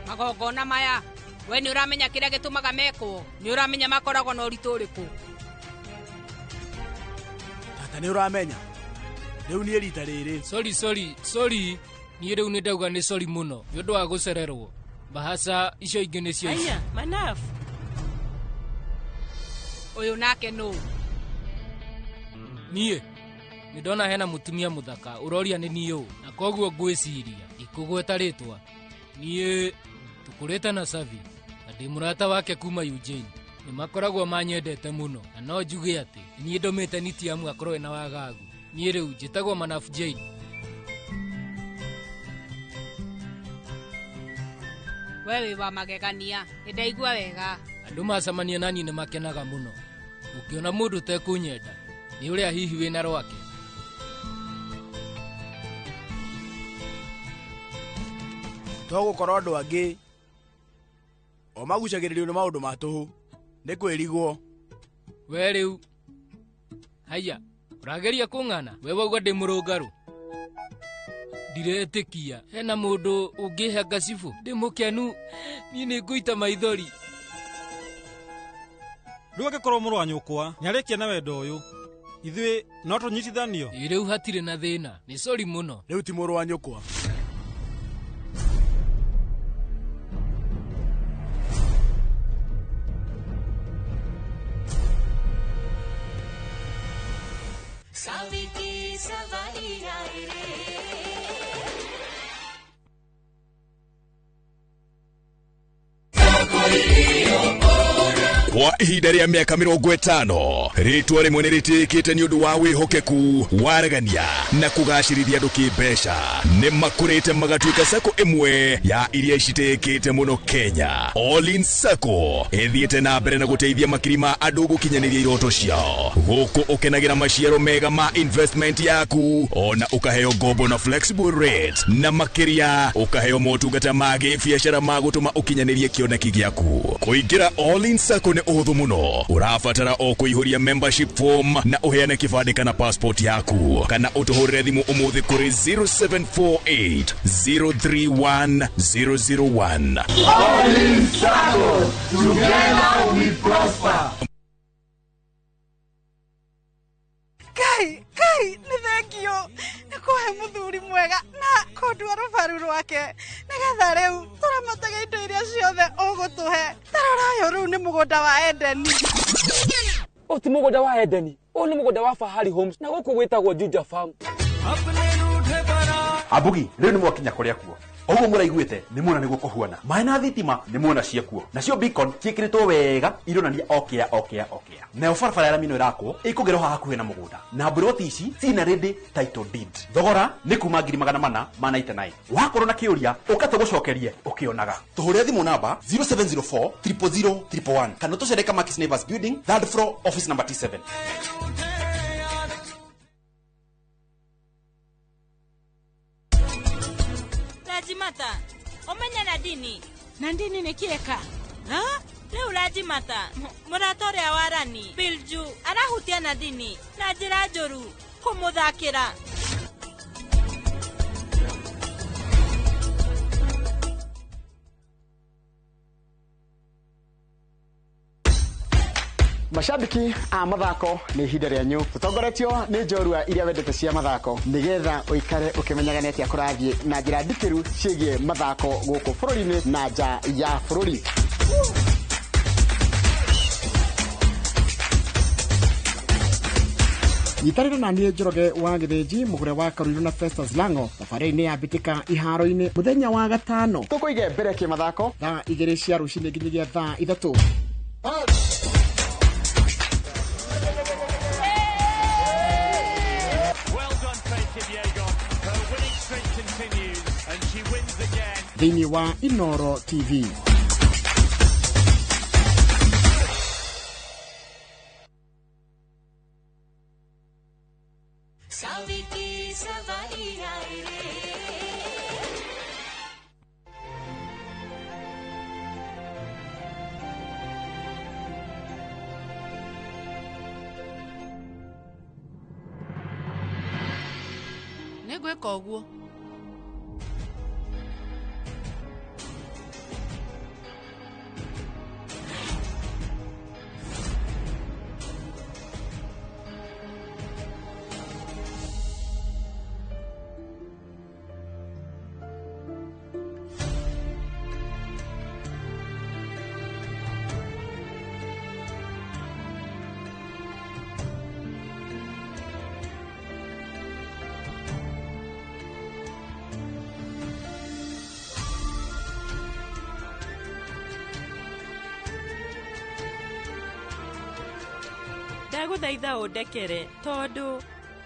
Speaker 8: Magongona maya, we nĩ ũramenya kĩrĩa gĩtũmaga mekwo? Nĩ ũramenya makoragwo na ũritũ ũrĩkũ?
Speaker 13: Tata nĩ ũramenya? Rĩu niĩ rita rĩrĩ.
Speaker 3: Sorry. Niĩ rĩu nĩ ndauga nĩ sorry mũno nĩ ũndũ wa gũcererwo. Bahaca icio ingĩ nĩ cio.
Speaker 4: Aya, Manaf.
Speaker 8: Ũyũ nake nũ?
Speaker 3: Niĩ nĩ ndona hena mũtumia mũthaka ũroria nĩ niĩ ũũ, na koguo ngwĩciria ikũgweta rĩtwa. Niĩ tũkũrĩte na Savi na ndĩ mũrata wake kuma Eugene. Nĩ makoragwo manyendete mũno na no njuge atĩ niĩ ndũmĩte Nitiamu akorwo ena wagagu. Niĩ rĩu njĩtagwo Manaf Jane.
Speaker 8: We wĩ wa magegania, nĩ ndaigua wega.
Speaker 3: Andũ macamania nani nĩ makenaga mũno. Ũkĩona mũndũ ũtekũnyenda nĩ ũrĩa hihi wĩna rwake.
Speaker 13: Togũkorwo andũ angĩ o magucagĩrĩrio nĩ maũndũ ma tũhũ, nĩ kwĩrigwo.
Speaker 3: We rĩu haya ũrageria kũng'ana, we wauga ndĩ mũrũngarũ. Ndiretĩkia hena mũndũ ũngĩhe ngacibũ ndĩ mũkenu, niĩ nĩ ngũita maithori.
Speaker 2: Rĩu angĩkorwo mũrũ wa nyũkwa nĩarĩkia na wendo ũyũ, ithuĩ no tũnyitithanio?
Speaker 3: Rĩu hatirĩ na thĩna, nĩ sorry mũno.
Speaker 13: Rĩu ti mũrũ wa nyũkwa.
Speaker 11: Saviti Savaia
Speaker 26: Kwa ihinda rĩa mĩaka 50 rĩtwa rĩmwe nĩ rĩtĩkĩte nĩ ũndũ wa wĩhokeku, waragania na kũgacĩrithia andũ kĩmbeca. Nĩ makũrĩte magatuĩka sako ĩmwe ya iria citĩkĩte mũno Kenya. All In Sacco ĩthiĩte na mbere na gũteithia makiri ma andũ gũkinyanĩria iroto ciao. Gũkũ ũkenagĩra maciaro mega ma investment yaku, ona ũkaheo ngombo na flexible rate, na makĩria ũkaheo motungata ma gĩbiacara ma gũtũma ũkinyanĩrie kĩoneki gĩaku. Kũingĩra All In Sacco nĩ ũhũthũ mũno. Ũrabatara o kũihũria membership form na ũheane kĩbandĩ kana passport yaku, kana ũtũhũrĩre thimũ ũmũthĩ kũrĩ 0748 031 001.
Speaker 11: All In Sacco, together we prosper.
Speaker 20: Kai, nĩ thengio nĩ kũhe mũthuri mwega na kũndua rũbaru rwake, nĩgetha rĩu tũramataga indo iria ciothe ũgũtũhe. Tarorayo rĩu nĩ mũgũnda wa Edeni.
Speaker 22: Ũyũ ti mũgũnda wa Edeni, ũyũ nĩ mũgũnda wa Fahari Homes na gũkũ gwĩtagwo Juja Farm.
Speaker 6: Abugi, rĩu nĩ mwakinya kũrĩa kuo. Oguo mũraiguĩte nĩ muona nĩguo kũhuana. Maĩ na thitima nĩ muona ciekuo. Nacio beacon ciĩkĩrĩtwo wega ironania okĩa. Nayo barabara ya rami ĩno ĩrakwo ĩkũgerwo haha hakuhĩ na mũgũnda. Na mburoti ici ciĩna ready title deed. Thogora nĩ kuma 499. Wakorwo na kĩũria ũkate gũcokerie ũkĩonaga. Tũhũrĩre thimũ namba 0704 000 111 kana tũcereka Markis Neighbors Building, 3rd floor, office number T7.
Speaker 4: Rajimata, omenya Nadini nĩ kĩeka. Ha? Rĩu Rajimata, mũrata ũrĩa wa Rani, Bilju, arahutia Nadini na njĩra njũru kũmũthakĩra.
Speaker 9: Mashabiki a mathako nĩ ihinda rĩanyu. Tũtongoretio nĩ njorua iria wendete cia mathako nĩgetha ũikare ũkĩmenyaga nĩ atĩa kũrathiĩ na njĩra ndikĩru ciĩgiĩ mathako gũkũ bũrũri-inĩ na nja ya bũrũri. Nyitanĩra na niĩ Njoroge wa Gĩthĩnji, mũgũre wa Karũirũ na Festus Lango. Thabarĩ-inĩ ya mbĩtĩka iharo-inĩ mũthenya wa gatano. Tũkũige mbere kĩmathako thaa 2 cia rũcinĩ nginyagia thaa 3. Thĩinĩ wa Inoro TV.
Speaker 22: ngwĩka ũguo.
Speaker 7: ndagũthaitha ũndekere tondu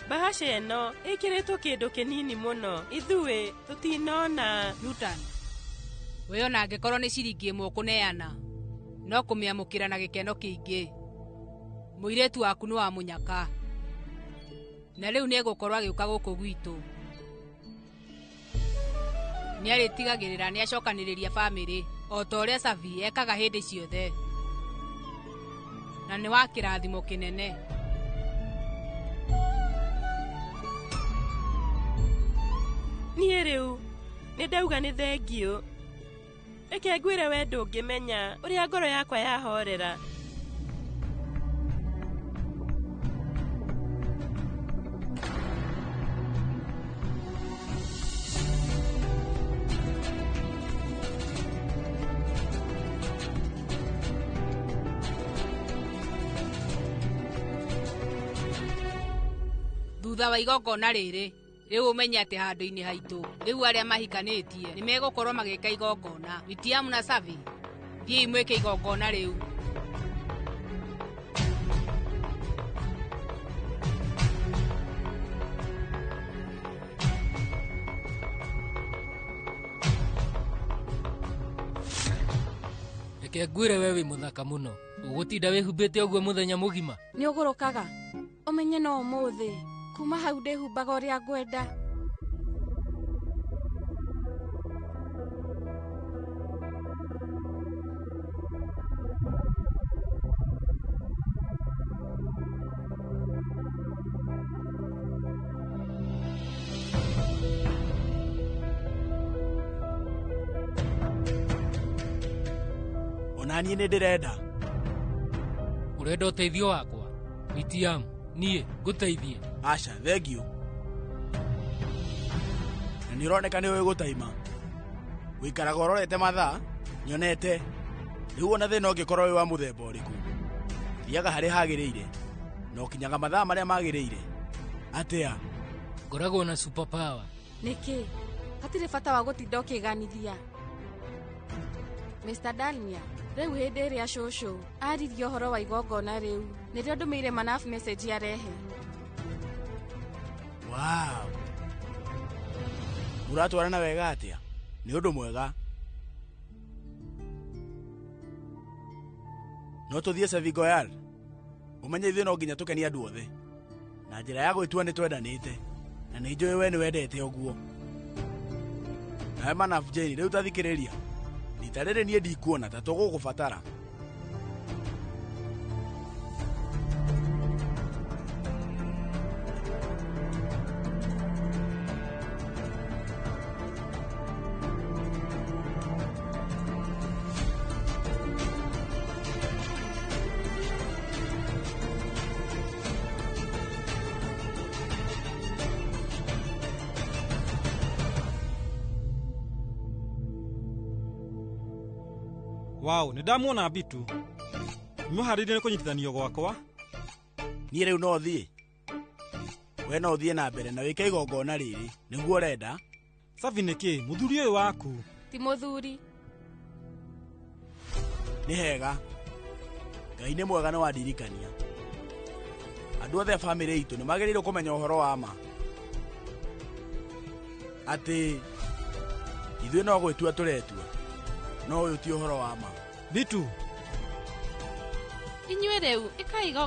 Speaker 7: bahasha ĩno ĩkĩrĩtwo kĩndũ kĩnini mũno ithuĩ tũtinona.
Speaker 8: Lutan, we ona angĩkorwo nĩ ciringi ĩmwe kũneana no kũmĩamũkĩra na gĩkeno kĩingĩ. Mũirĩtu waku nĩ wa mũnyaka na rĩu nĩegũkorwo agĩũka gũkũ gwitũ. Nĩarĩtigagĩrĩra nĩacokanĩrĩria bamĩrĩ o ta ũrĩa Savi ekaga hĩndĩ ciothe, na nĩ wa kĩrathimo kĩnene.
Speaker 7: Niĩ rĩu nĩndauga nĩ thengio. Reke ngwĩre we ndũngĩmenya ũrĩa ngoro yakwa yahorera.
Speaker 8: Thutha wa igongona rĩrĩ, rĩu ũmenye atĩ handũ-inĩ haitũ rĩu arĩa mahikanĩtie nĩ megũkorwo magĩka igongona. Mitiamu na Savi, thiĩ mwĩke igongona rĩu.
Speaker 3: Reke ngwĩre we wĩ mũthaka mũno, ũgũtinda wĩhumbĩte ũguo mũthenya mũgima.
Speaker 5: Nĩ ũgũrũkaga ũmenye no ũmũthĩ kuma hau ndĩhumbaga ũrĩa ngwenda.
Speaker 13: Onaniĩ nĩ ndĩrenda.
Speaker 3: Ũrenda ũteithio wakwa? Mitiamu, niĩ ngũteithie.
Speaker 13: Aca, thengio. Na nĩ ũroneka nĩ ũĩ gũtaima. Wĩikaraga ũrorete mathaa, nyonete. Rĩu ona thĩna ũngĩkorwo wĩ wa mũthemba ũrĩkũ, thiaga harĩa hagĩrĩire na ũkinyaga mathaa marĩa magĩrĩire. Atĩa?
Speaker 3: Ngoragwo na superpower.
Speaker 5: Nĩkĩ? Hatirĩ bata wa gũtinda ũkĩganithia. Mr. Dalmia, rĩu hĩndĩ ĩrĩa cũcũ aririe ũhoro wa igongona rĩu, nĩrĩo ndũmĩire Manaf message arehe.
Speaker 13: Wow. Mũratwarana wega atĩa? Nĩ ũndũ mwega. No tũthiĩ Sevigoyal. Ũmenye ithuĩ no nginya tũkenia andũ othe. Na njĩra ya gwĩtua nĩ twendanĩte. Na nĩ njũĩ we nĩ wendete ũguo. Nawe Manaf Jane, rĩu tathikĩrĩria. Rita rĩrĩ niĩ ndikuona ta tũgũgũbatara.
Speaker 2: Wow, nĩndamuona Bitu. Nĩmũharĩirie nĩ kũnyitithanio gwakwa.
Speaker 13: Niĩ rĩu no thiĩ. We no thiĩ na mbere na wĩke igongona rĩrĩ. Nĩguo ũrenda?
Speaker 2: Savi nĩkĩ? Mũthuri ũyũ waku.
Speaker 5: Ti mũthuri.
Speaker 13: Nĩ hega. Ngai nĩ mwega nĩ wandirikania. Andũ othe a bamĩrĩ itũ nĩ magĩrĩirwo kũmenya ũhoro wa ma. Atĩ ithuĩ no gwĩtua tũretua. No ũyũ ti ũhoro wa ma.
Speaker 2: Bitu.
Speaker 10: Inyuĩ rĩu ĩka